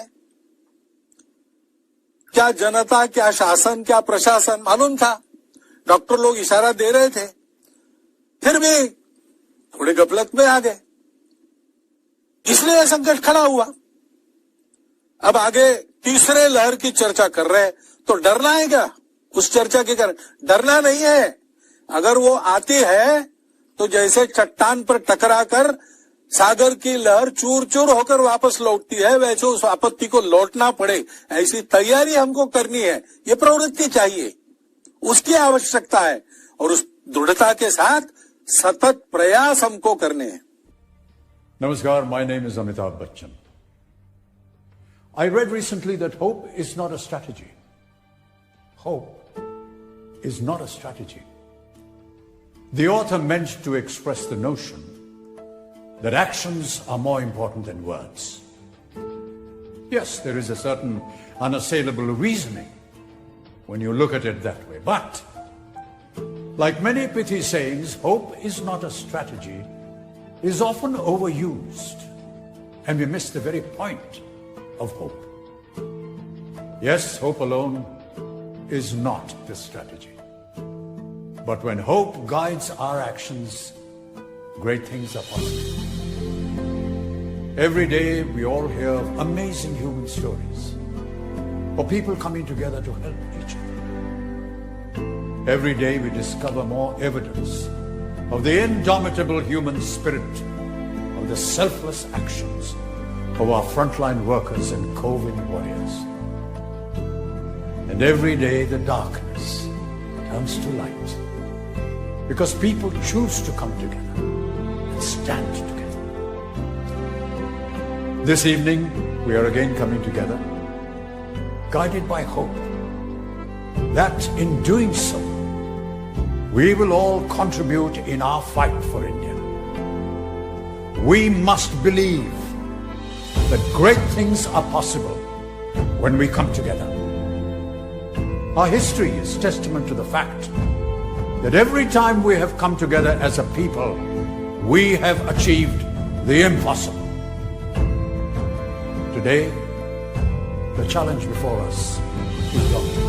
Speaker 24: क्या जनता, क्या शासन, क्या प्रशासन मालूम था। डॉक्टर लोग इशारा दे रहे थे, फिर भी थोड़े गफलत में आ गए। इसलिए संकट खड़ा हुआ। अब आगे तीसरे लहर की चर्चा कर रहे हैं, तो डरना है क्या उस चर्चा के कारण? डरना नहीं है। अगर वो आती है तो जैसे चट्टान पर टकराकर सागर की लहर चूर चूर होकर वापस लौटती है, वैसे उस आपत्ति को लौटना पड़े, ऐसी तैयारी हमको करनी है। ये प्रवृत्ति चाहिए, उसकी आवश्यकता है, और उस दृढ़ता के साथ सतत प्रयास हमको करने हैं।
Speaker 2: Namaskar, my name is Amitabh Bachchan. I read recently that hope is not a strategy. Hope is not a strategy. The author meant to express the notion that actions are more important than words. Yes, there is a certain unassailable reasoning when you look at it that way. But, like many pithy sayings, hope is not a strategy is often overused, and we miss the very point of hope. Yes, hope alone is not the strategy. But when hope guides our actions, great things are possible. Every day we all hear of amazing human stories of people coming together to help each other. Every day we discover more evidence of the indomitable human spirit, of the selfless actions of our frontline workers and COVID warriors. And every day the darkness turns to light, because people choose to come together and stand together. This evening we are again coming together, guided by hope, that in doing so we will all contribute in our fight for India. We must believe that great things are possible when we come together. Our history is testament to the fact that every time we have come together as a people, we have achieved the impossible. Today, the challenge before us is daunting.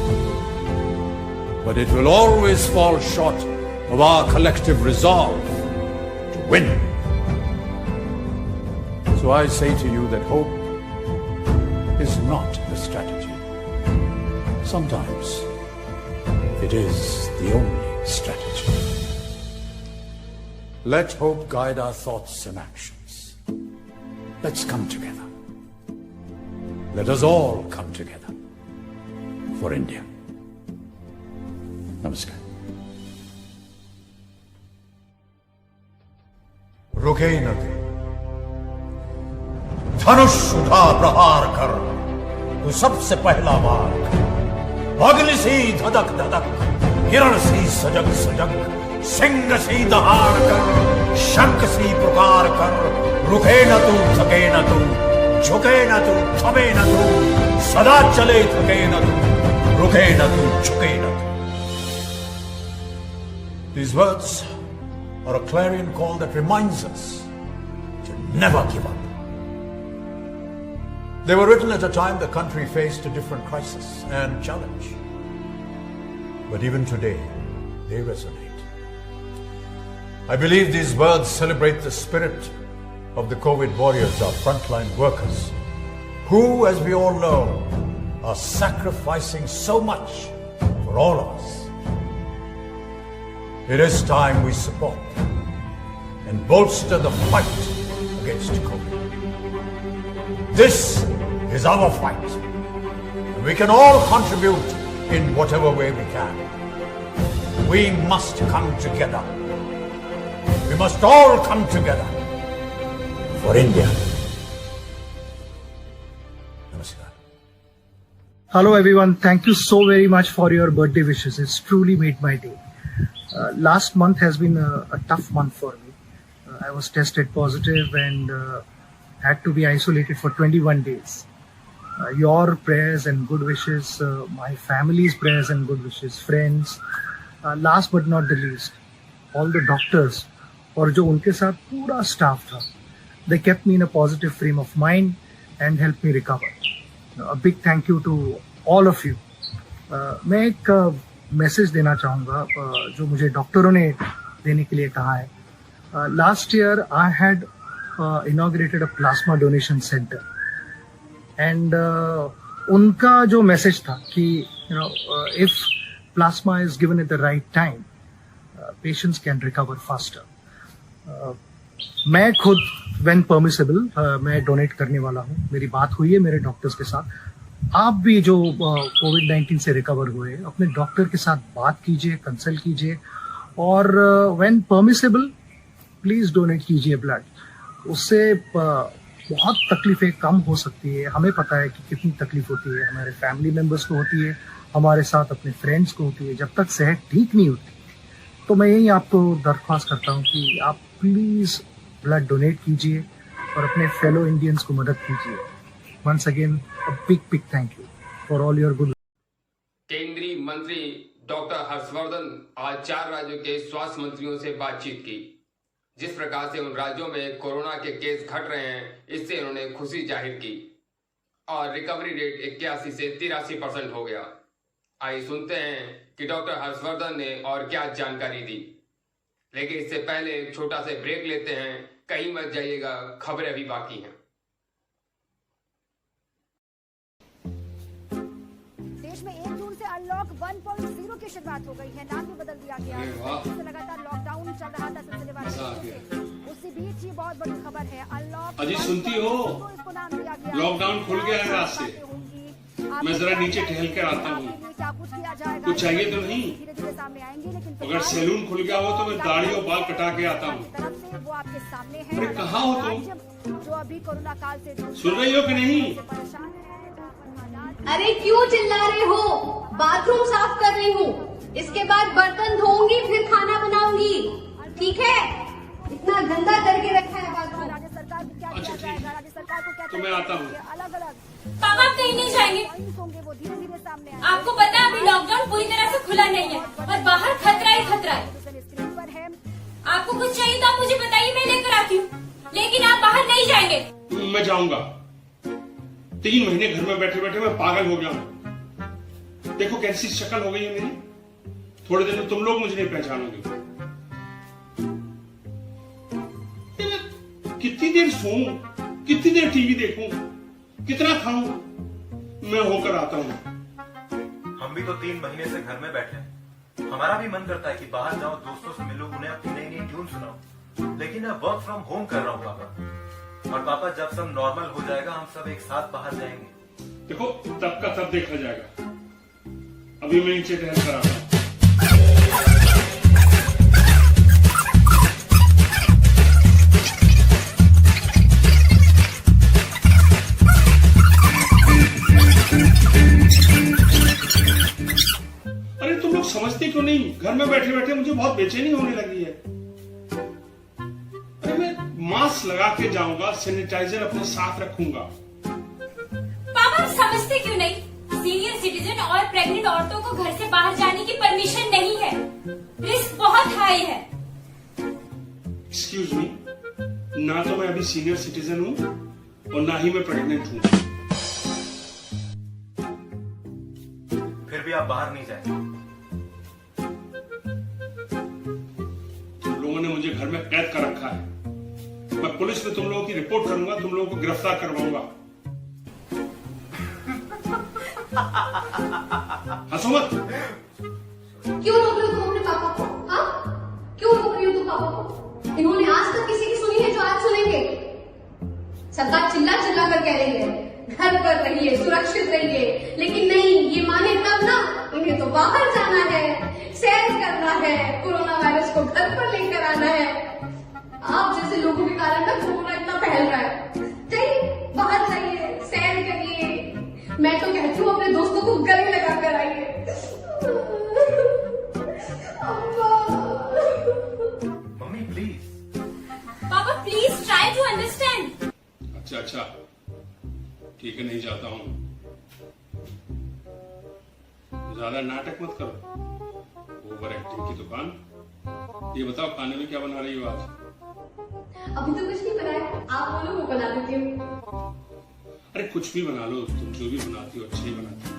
Speaker 2: But it will always fall short of our collective resolve to win. So I say to you that hope is not a strategy. Sometimes it is the only strategy. Let hope guide our thoughts and actions. Let's come together. Let us all come together for India. नमस्कार। रुके न दे, धनुष उठा प्रहार कर, तू सबसे पहला वार कर। अग्नि सी धधक धधक, हिरण सी सजग सजग, सिंह सी दहाड़ कर, शंख सी पुकार कर। रुके न तू, थके न तू, झुके न तू, थमे न तू, सदा चले थके न तू, रुके न तू, झुके न तू। These words are a clarion call that reminds us to never give up. They were written at a time the country faced a different crisis and challenge. But even today, they resonate. I believe these words celebrate the spirit of the COVID warriors, our frontline workers, who, as we all know, are sacrificing so much for all of us. It is time we support them and bolster the fight against COVID. This is our fight, and we can all contribute in whatever way we can. We must come together. We must all come together for India. Namaskar.
Speaker 3: Hello everyone, thank you so very much for your birthday wishes. It's truly made my day. Last month has been a tough month for me. I was tested positive and had to be isolated for 21 days. Your prayers and good wishes, my family's prayers and good wishes, friends, last but not the least, all the doctors और जो उनके साथ पूरा staff था, they kept me in a positive frame of mind and helped me recover. A big thank you to all of you. मैं एक message देना चाहूँगा जो मुझे डॉक्टरों ने देने के लिए कहा है. Last year I had inaugurated a plasma donation center, and उनका जो मैसेज था कि if plasma is given at the right time, patients can recover faster. मैं खुद when permissible मैं डोनेट करने वाला हूँ. मेरी बात हुई है मेरे डॉक्टर्स के साथ. आप भी जो कोविड-19 से रिकवर हुए अपने डॉक्टर के साथ बात कीजिए, कंसल्ट कीजिए, और व्हेन परमिसेबल प्लीज डोनेट कीजिए ब्लड. उससे बहुत तकलीफें कम हो सकती है. हमें पता है कि कितनी तकलीफ होती है, हमारे फैमिली मेंबर्स को होती है, हमारे साथ अपने फ्रेंड्स को होती है. जब तक सेहत ठीक नहीं होती तो मैं यही आपको दरख्वास्त करता हूँ कि आप प्लीज ब्लड डोनेट कीजिए और अपने फेलो इंडियंस को मदद कीजिए. Once again, a big thank you for all your good.
Speaker 1: केंद्रीय मंत्री डॉक्टर हर्षवर्धन आज 4 राज्यों के स्वास्थ्य मंत्रियों से बातचीत की. जिस प्रकार से उन राज्यों में कोरोना के केस घट रहे हैं, इससे उन्होंने खुशी जाहिर की और रिकवरी रेट 81 से 83% हो गया. आइए सुनते हैं कि डॉक्टर हर्षवर्धन ने और क्या जानकारी दी. लेकिन इससे पहले एक छोटा सा ब्रेक लेते हैं. कहीं मत जाइएगा, खबरें अभी बाकी हैं.
Speaker 4: देश में 1 जून से अनलॉक 1.0 की शुरुआत हो गई है. नाम भी बदल दिया गया है. से लगातार लॉकडाउन चल रहा था सिलसिलेवार. उसी बीच ये बहुत बड़ी खबर है. अनलॉक
Speaker 10: अजी सुनती हो,
Speaker 4: इसको नाम दिया गया.
Speaker 10: लॉकडाउन खुल गया है रात से. मैं जरा नीचे टहल कर आता हूँ. कुछ चाहिए तो नहीं?
Speaker 4: धीरे-धीरे सामने आएंगे, लेकिन
Speaker 10: अगर सैलून खुल गया हो तो मैं दाढ़ी और बाल कटा के आता हूँ.
Speaker 4: वो आपके सामने है.
Speaker 10: अरे कहाँ हो तुम?
Speaker 4: जो अभी कोरोना काल से
Speaker 10: सुन रही हो कि नहीं?
Speaker 5: अरे क्यों चिल्ला रहे हो? बाथरूम साफ कर रही हूँ. इसके बाद बर्तन धोऊंगी, फिर खाना बनाऊंगी. ठीक है? इतना गंदा करके रखा है बाथरूम.
Speaker 4: राज्य सरकार को क्या किया जाएगा? राज्य सरकार को क्या
Speaker 10: तो मैं आता हूँ.
Speaker 4: अलग-अलग
Speaker 5: पापा आप कहीं नहीं जाएंगे.
Speaker 4: वो धीरे-धीरे सामने
Speaker 5: आपको पता है अभी लॉकडाउन पूरी तरह से खुला नहीं है और बाहर खतरा ही खतरा है. आपको कुछ चाहिए तो आप मुझे बताइए, मैं लेकर आती हूँ. लेकिन आप बाहर नहीं जाएंगे.
Speaker 10: मैं जाऊंगा. 3 महीने घर में बैठे बैठे मैं पागल हो गया हूँ. देखो कैसी शक्ल हो गई है मेरी. थोड़े दिन में तुम लोग मुझे नहीं पहचानोगे. कितनी देर सोऊं, कितनी देर टीवी देखूं, कितना खाऊं. मैं होकर आता हूँ.
Speaker 8: हम भी तो 3 महीने से घर में बैठे हैं. हमारा भी मन करता है कि बाहर जाओ, दोस्तों से मिलो, उन्हें अपनी नई नई ट्यून सुनाओ. लेकिन मैं वर्क फ्रॉम होम कर रहा हूँ पापा. और पापा जब सब नॉर्मल हो जाएगा हम सब एक साथ बाहर जाएंगे.
Speaker 10: देखो तब का तब देखा जाएगा. अभी मैं नीचे टहल कर आता हूँ. अरे तुम लोग समझते क्यों नहीं? घर में बैठे बैठे मुझे बहुत बेचैनी होने लगी है. अरे मैं मास्क लगा के जाऊंगा, सैनिटाइजर अपने साथ रखूंगा.
Speaker 5: पापा समझते क्यों नहीं? सीनियर सिटीजन और प्रेग्नेंट औरतों को घर से बाहर जाने की परमिशन नहीं है. रिस्क बहुत हाई है.
Speaker 10: एक्सक्यूज मी, ना तो मैं अभी सीनियर सिटीजन हूँ और ना ही मैं प्रेग्नेंट हूँ.
Speaker 8: फिर भी आप बाहर नहीं जाएंगे.
Speaker 10: तुम लोगों ने मुझे घर में कैद कर रखा है. मैं पुलिस में तुम लोगों की रिपोर्ट करूंगा, तुम लोगों को गिरफ्तार करवाऊंगा. हंसो मत.
Speaker 5: क्यों रोक रहे हो तुम अपने पापा को? हाँ, क्यों रोक रही हो तुम पापा को? इन्होंने आज तक किसी की सुनी है जो आज सुनेंगे? सरकार चिल्ला चिल्ला कर कह रही है घर पर रहिए, सुरक्षित रहिए, लेकिन नहीं, ये माने तब ना. इन्हें तो बाहर जाना है, सैर करना है, कोरोना वायरस को घर पर लेकर आना है. आप जैसे लोगों के कारण ना कोरोना इतना फैल रहा है. जाइए, बाहर जाइए, सैर करिए. मैं तो कहती हूँ अपने दोस्तों को गले लगा कर आइए.
Speaker 8: Mummy please.
Speaker 5: पापा प्लीज ट्राई टू अंडरस्टैंड.
Speaker 10: अच्छा ठीक है, नहीं जाता हूँ. ज्यादा नाटक मत करो. ओवर एक्टिंग की दुकान. ये बताओ खाने में क्या बना रही हो आज?
Speaker 5: अभी तो कुछ नहीं बनाया. आप बोलो, मैं बना देती हूँ.
Speaker 10: अरे कुछ भी बना लो. तुम जो भी बनाती हो अच्छा ही बनाती हो.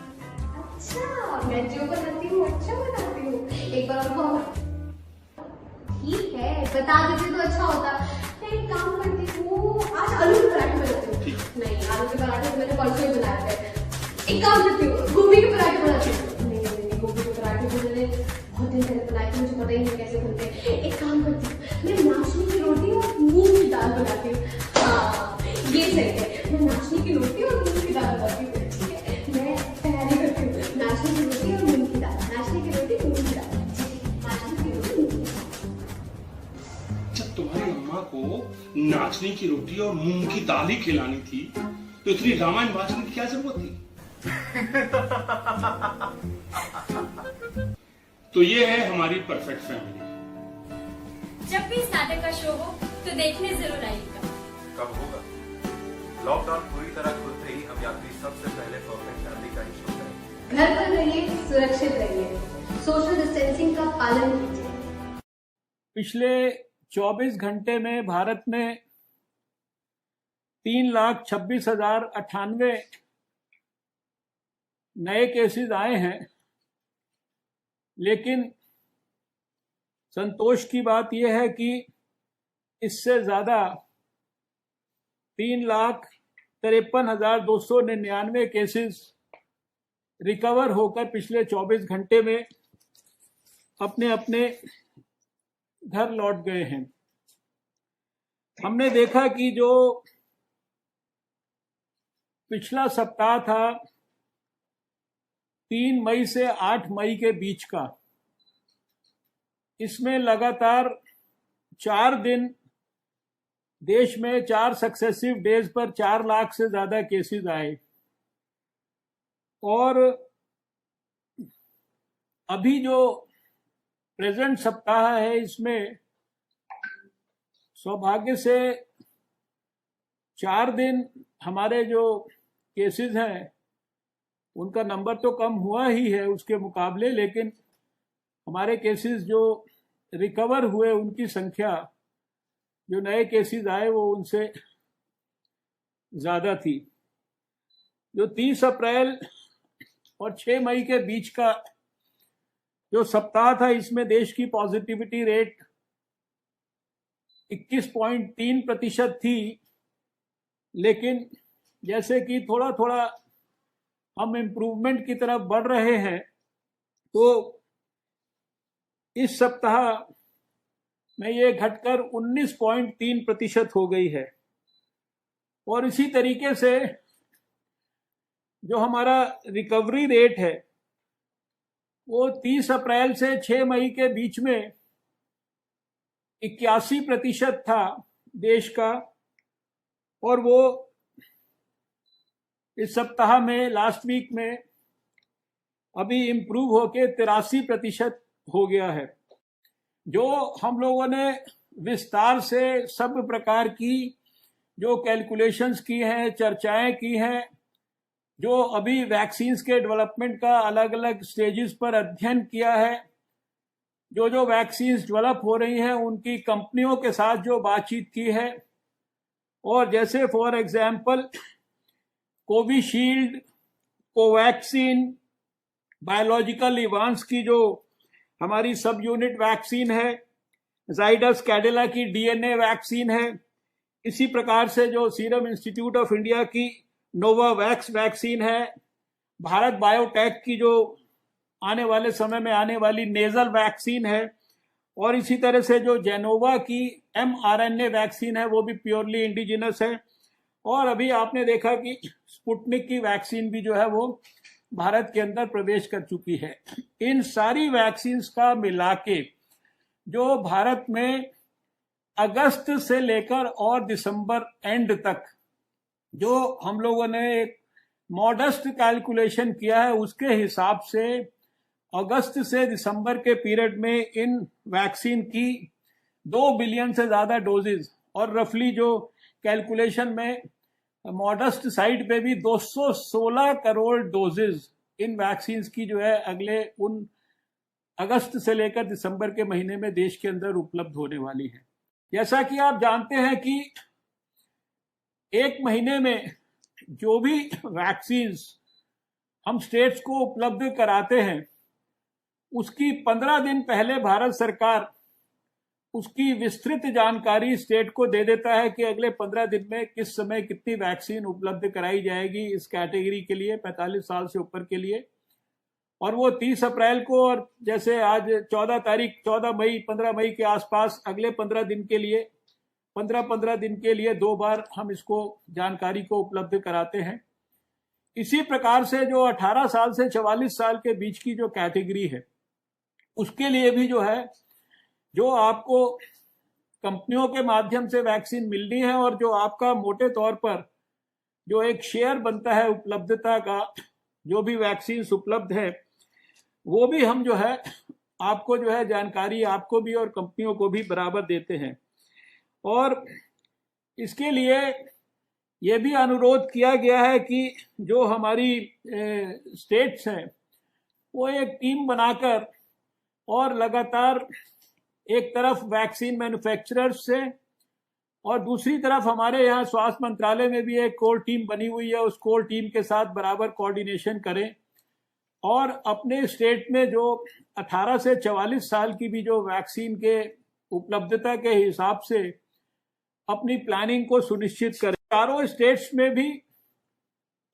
Speaker 5: अच्छा, मैं जो बनाती हूँ अच्छा बनाती हूँ. एक बार और ठीक है, बता देती तो अच्छा होता. मैं एक काम करती हूँ, आज आलू के पराठे बनाती हूँ। नहीं, आलू के पराठे मैंने परसों ही बनाए थे। एक काम करती हूँ, गोभी के पराठे बनाती हूँ। नहीं, गोभी के पराठे भी मैंने बहुत दिन पहले बनाए थे, मुझे पता ही नहीं कैसे बनते हैं। एक काम करती हूँ, मैं नाचनी की रोटी और मूंग की दाल बनाती हूँ। हाँ, ये सही है, मैं नाचनी की रोटी और मूंग की दाल बनाती हूँ। ठीक है, मैं तैयारी करती हूँ, नाचनी की रोटी और मूंग की दाल, नाचनी की रोटी मूंग की दाल, नाचनी की रोटी मूंग की दाल।
Speaker 10: जब तुम्हारी अम्मा को नाचने की रोटी और मूंग की दाल ही खिलानी थी तो इतनी रामायण वाचने की क्या जरूरत थी? तो ये है हमारी परफेक्ट फैमिली।
Speaker 7: जब भी इस नाटक का शो हो तो देखने जरूर आइएगा।
Speaker 8: कब होगा? लॉकडाउन पूरी तरह खुलते ही हम यात्री सबसे पहले परफेक्ट फैमिली का ही शो करेंगे।
Speaker 5: घर पर रहिए, सुरक्षित रहिए, सोशल डिस्टेंसिंग का पालन कीजिए।
Speaker 12: पिछले 24 घंटे में भारत में 3,26,098 नए केसेस आए हैं, लेकिन संतोष की बात यह है कि इससे ज्यादा 3,53,299 केसेस रिकवर होकर पिछले 24 घंटे में अपने अपने घर लौट गए हैं। हमने देखा कि जो पिछला सप्ताह था 3 मई से 8 मई के बीच का, इसमें लगातार 4 दिन देश में 4 सक्सेसिव डेज पर 4 लाख से ज्यादा केसेस आए। और अभी जो प्रेजेंट सप्ताह है इसमें सौभाग्य से 4 दिन हमारे जो केसेस हैं उनका नंबर तो कम हुआ ही है उसके मुकाबले, लेकिन हमारे केसेस जो रिकवर हुए उनकी संख्या, जो नए केसेस आए वो उनसे ज्यादा थी। जो 30 अप्रैल और 6 मई के बीच का जो सप्ताह था इसमें देश की पॉजिटिविटी रेट 21.3% थी, लेकिन जैसे कि थोड़ा थोड़ा हम इम्प्रूवमेंट की तरफ बढ़ रहे हैं, तो इस सप्ताह में ये घटकर 19.3% हो गई है। और इसी तरीके से जो हमारा रिकवरी रेट है वो 30 अप्रैल से 6 मई के बीच में 81% था देश का, और वो इस सप्ताह में लास्ट वीक में अभी इम्प्रूव होके 83% हो गया है। जो हम लोगों ने विस्तार से सब प्रकार की जो कैलकुलेशंस की हैं, चर्चाएं की हैं, जो अभी वैक्सीन्स के डेवलपमेंट का अलग अलग स्टेजेस पर अध्ययन किया है, जो वैक्सीन्स डेवलप हो रही हैं उनकी कंपनियों के साथ जो बातचीत की है, और जैसे for example Covishield, Covaxin, biological Evans की जो हमारी सब यूनिट वैक्सीन है, जाइडस कैडिला की डीएनए वैक्सीन है, इसी प्रकार से जो सीरम इंस्टीट्यूट ऑफ इंडिया की नोवावैक्स वैक्सीन है, भारत बायोटेक की जो आने वाले समय में आने वाली नेजल वैक्सीन है, और इसी तरह से जो जेनोवा की mRNA वैक्सीन है वो भी प्योरली इंडिजिनस है। और अभी आपने देखा कि स्पुतनिक की वैक्सीन भी जो है वो भारत के अंदर प्रवेश कर चुकी है। इन सारी वैक्सीन्स का मिला के जो भारत में अगस्त से लेकर और दिसंबर एंड तक जो हम लोगों ने एक मॉडेस्ट कैलकुलेशन किया है, उसके हिसाब से अगस्त से दिसंबर के पीरियड में इन वैक्सीन की 2 बिलियन से ज्यादा डोजेज, और रफली जो कैलकुलेशन में मॉडेस्ट साइड पे भी 216 करोड़ डोजेज इन वैक्सीन्स की जो है अगले उन अगस्त से लेकर दिसंबर के महीने में देश के अंदर उपलब्ध होने वाली है। जैसा कि आप जानते हैं कि एक महीने में जो भी वैक्सीन्स हम स्टेट्स को उपलब्ध कराते हैं उसकी 15 दिन पहले भारत सरकार उसकी विस्तृत जानकारी स्टेट को दे देता है कि अगले 15 दिन में किस समय कितनी वैक्सीन उपलब्ध कराई जाएगी इस कैटेगरी के लिए, 45 साल से ऊपर के लिए। और वो 30 अप्रैल को, और जैसे आज 14 मई 15 मई के आसपास अगले 15 दिन के लिए 15 दिन के लिए 2 बार हम इसको जानकारी को उपलब्ध कराते हैं। इसी प्रकार से जो 18 साल से 44 साल के बीच की जो कैटेगरी है उसके लिए भी जो है, जो आपको कंपनियों के माध्यम से वैक्सीन मिलनी है और जो आपका मोटे तौर पर जो एक शेयर बनता है उपलब्धता का, जो भी वैक्सीन उपलब्ध है वो भी हम जो है आपको जो है जानकारी आपको भी और कंपनियों को भी बराबर देते हैं। और इसके लिए ये भी अनुरोध किया गया है कि जो हमारी स्टेट्स हैं वो एक टीम बनाकर और लगातार एक तरफ वैक्सीन मैन्युफैक्चरर्स से और दूसरी तरफ हमारे यहाँ स्वास्थ्य मंत्रालय में भी एक कोर टीम बनी हुई है, उस कोर टीम के साथ बराबर कोऑर्डिनेशन करें और अपने स्टेट में जो 18 से 44 साल की भी जो वैक्सीन के उपलब्धता के हिसाब से अपनी प्लानिंग को सुनिश्चित करें। चारों स्टेट्स में भी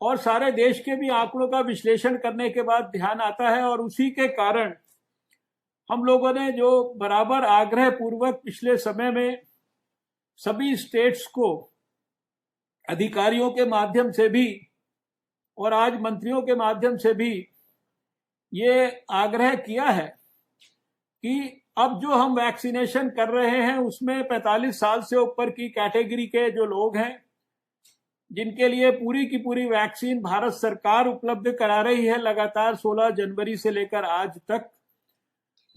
Speaker 12: और सारे देश के भी आंकड़ों का विश्लेषण करने के बाद ध्यान आता है और उसी के कारण हम लोगों ने जो बराबर आग्रह पूर्वक पिछले समय में सभी स्टेट्स को अधिकारियों के माध्यम से भी और आज मंत्रियों के माध्यम से भी ये आग्रह किया है कि अब जो हम वैक्सीनेशन कर रहे हैं उसमें 45 साल से ऊपर की कैटेगरी के जो लोग हैं जिनके लिए पूरी की पूरी वैक्सीन भारत सरकार उपलब्ध करा रही है लगातार 16 जनवरी से लेकर आज तक,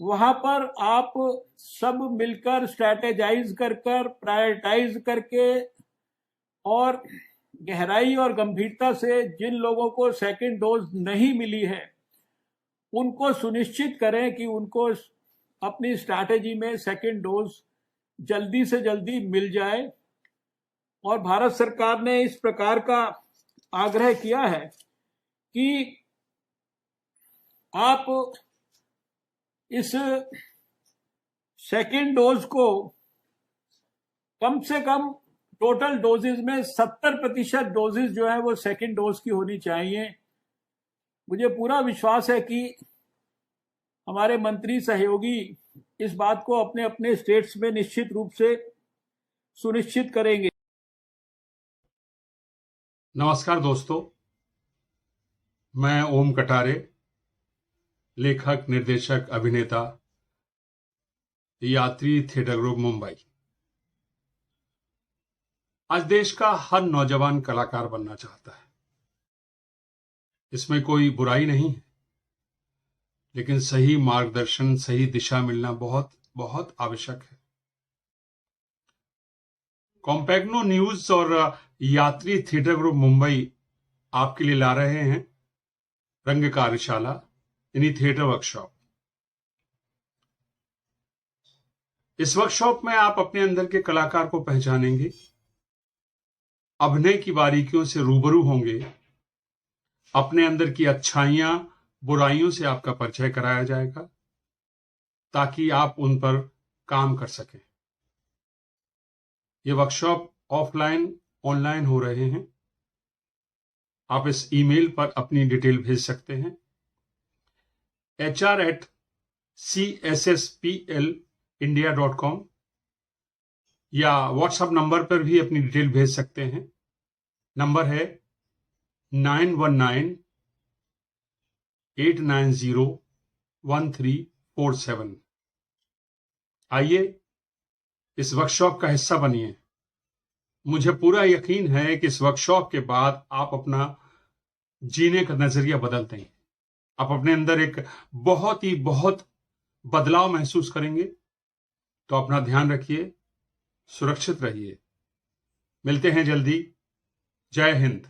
Speaker 12: वहां पर आप सब मिलकर स्ट्रैटेजाइज कर प्रायोरिटाइज करके और गहराई और गंभीरता से जिन लोगों को सेकंड डोज नहीं मिली है उनको सुनिश्चित करें कि उनको अपनी स्ट्रैटेजी में सेकंड डोज जल्दी से जल्दी मिल जाए। और भारत सरकार ने इस प्रकार का आग्रह किया है कि आप इस सेकंड डोज को कम से कम टोटल डोजेज में 70% डोजेज जो है वो सेकंड डोज की होनी चाहिए। मुझे पूरा विश्वास है कि हमारे मंत्री सहयोगी इस बात को अपने अपने स्टेट्स में निश्चित रूप से सुनिश्चित करेंगे।
Speaker 10: नमस्कार दोस्तों, मैं ओम कटारे, लेखक, निर्देशक, अभिनेता, यात्री थिएटर ग्रुप मुंबई। आज देश का हर नौजवान कलाकार बनना चाहता है, इसमें कोई बुराई नहीं है, लेकिन सही मार्गदर्शन, सही दिशा मिलना बहुत बहुत आवश्यक है। कॉम्पैग्नो न्यूज और यात्री थिएटर ग्रुप मुंबई आपके लिए ला रहे हैं रंग कार्यशाला यानी थिएटर वर्कशॉप। इस वर्कशॉप में आप अपने अंदर के कलाकार को पहचानेंगे, अभिनय की बारीकियों से रूबरू होंगे, अपने अंदर की अच्छाइयां बुराइयों से आपका परिचय कराया जाएगा ताकि आप उन पर काम कर सकें। ये वर्कशॉप ऑफलाइन ऑनलाइन हो रहे हैं। आप इस ईमेल पर अपनी डिटेल भेज सकते हैं hr@cssplindia.com या व्हाट्सएप नंबर पर भी अपनी डिटेल भेज सकते हैं। नंबर है 9198901347। आइए इस वर्कशॉप का हिस्सा बनिए। मुझे पूरा यकीन है कि इस वर्कशॉप के बाद आप अपना जीने का नजरिया बदल देंगे। आप अपने अंदर एक बहुत बदलाव महसूस करेंगे। तो अपना ध्यान रखिए, सुरक्षित रहिए। मिलते हैं जल्दी। जय हिंद।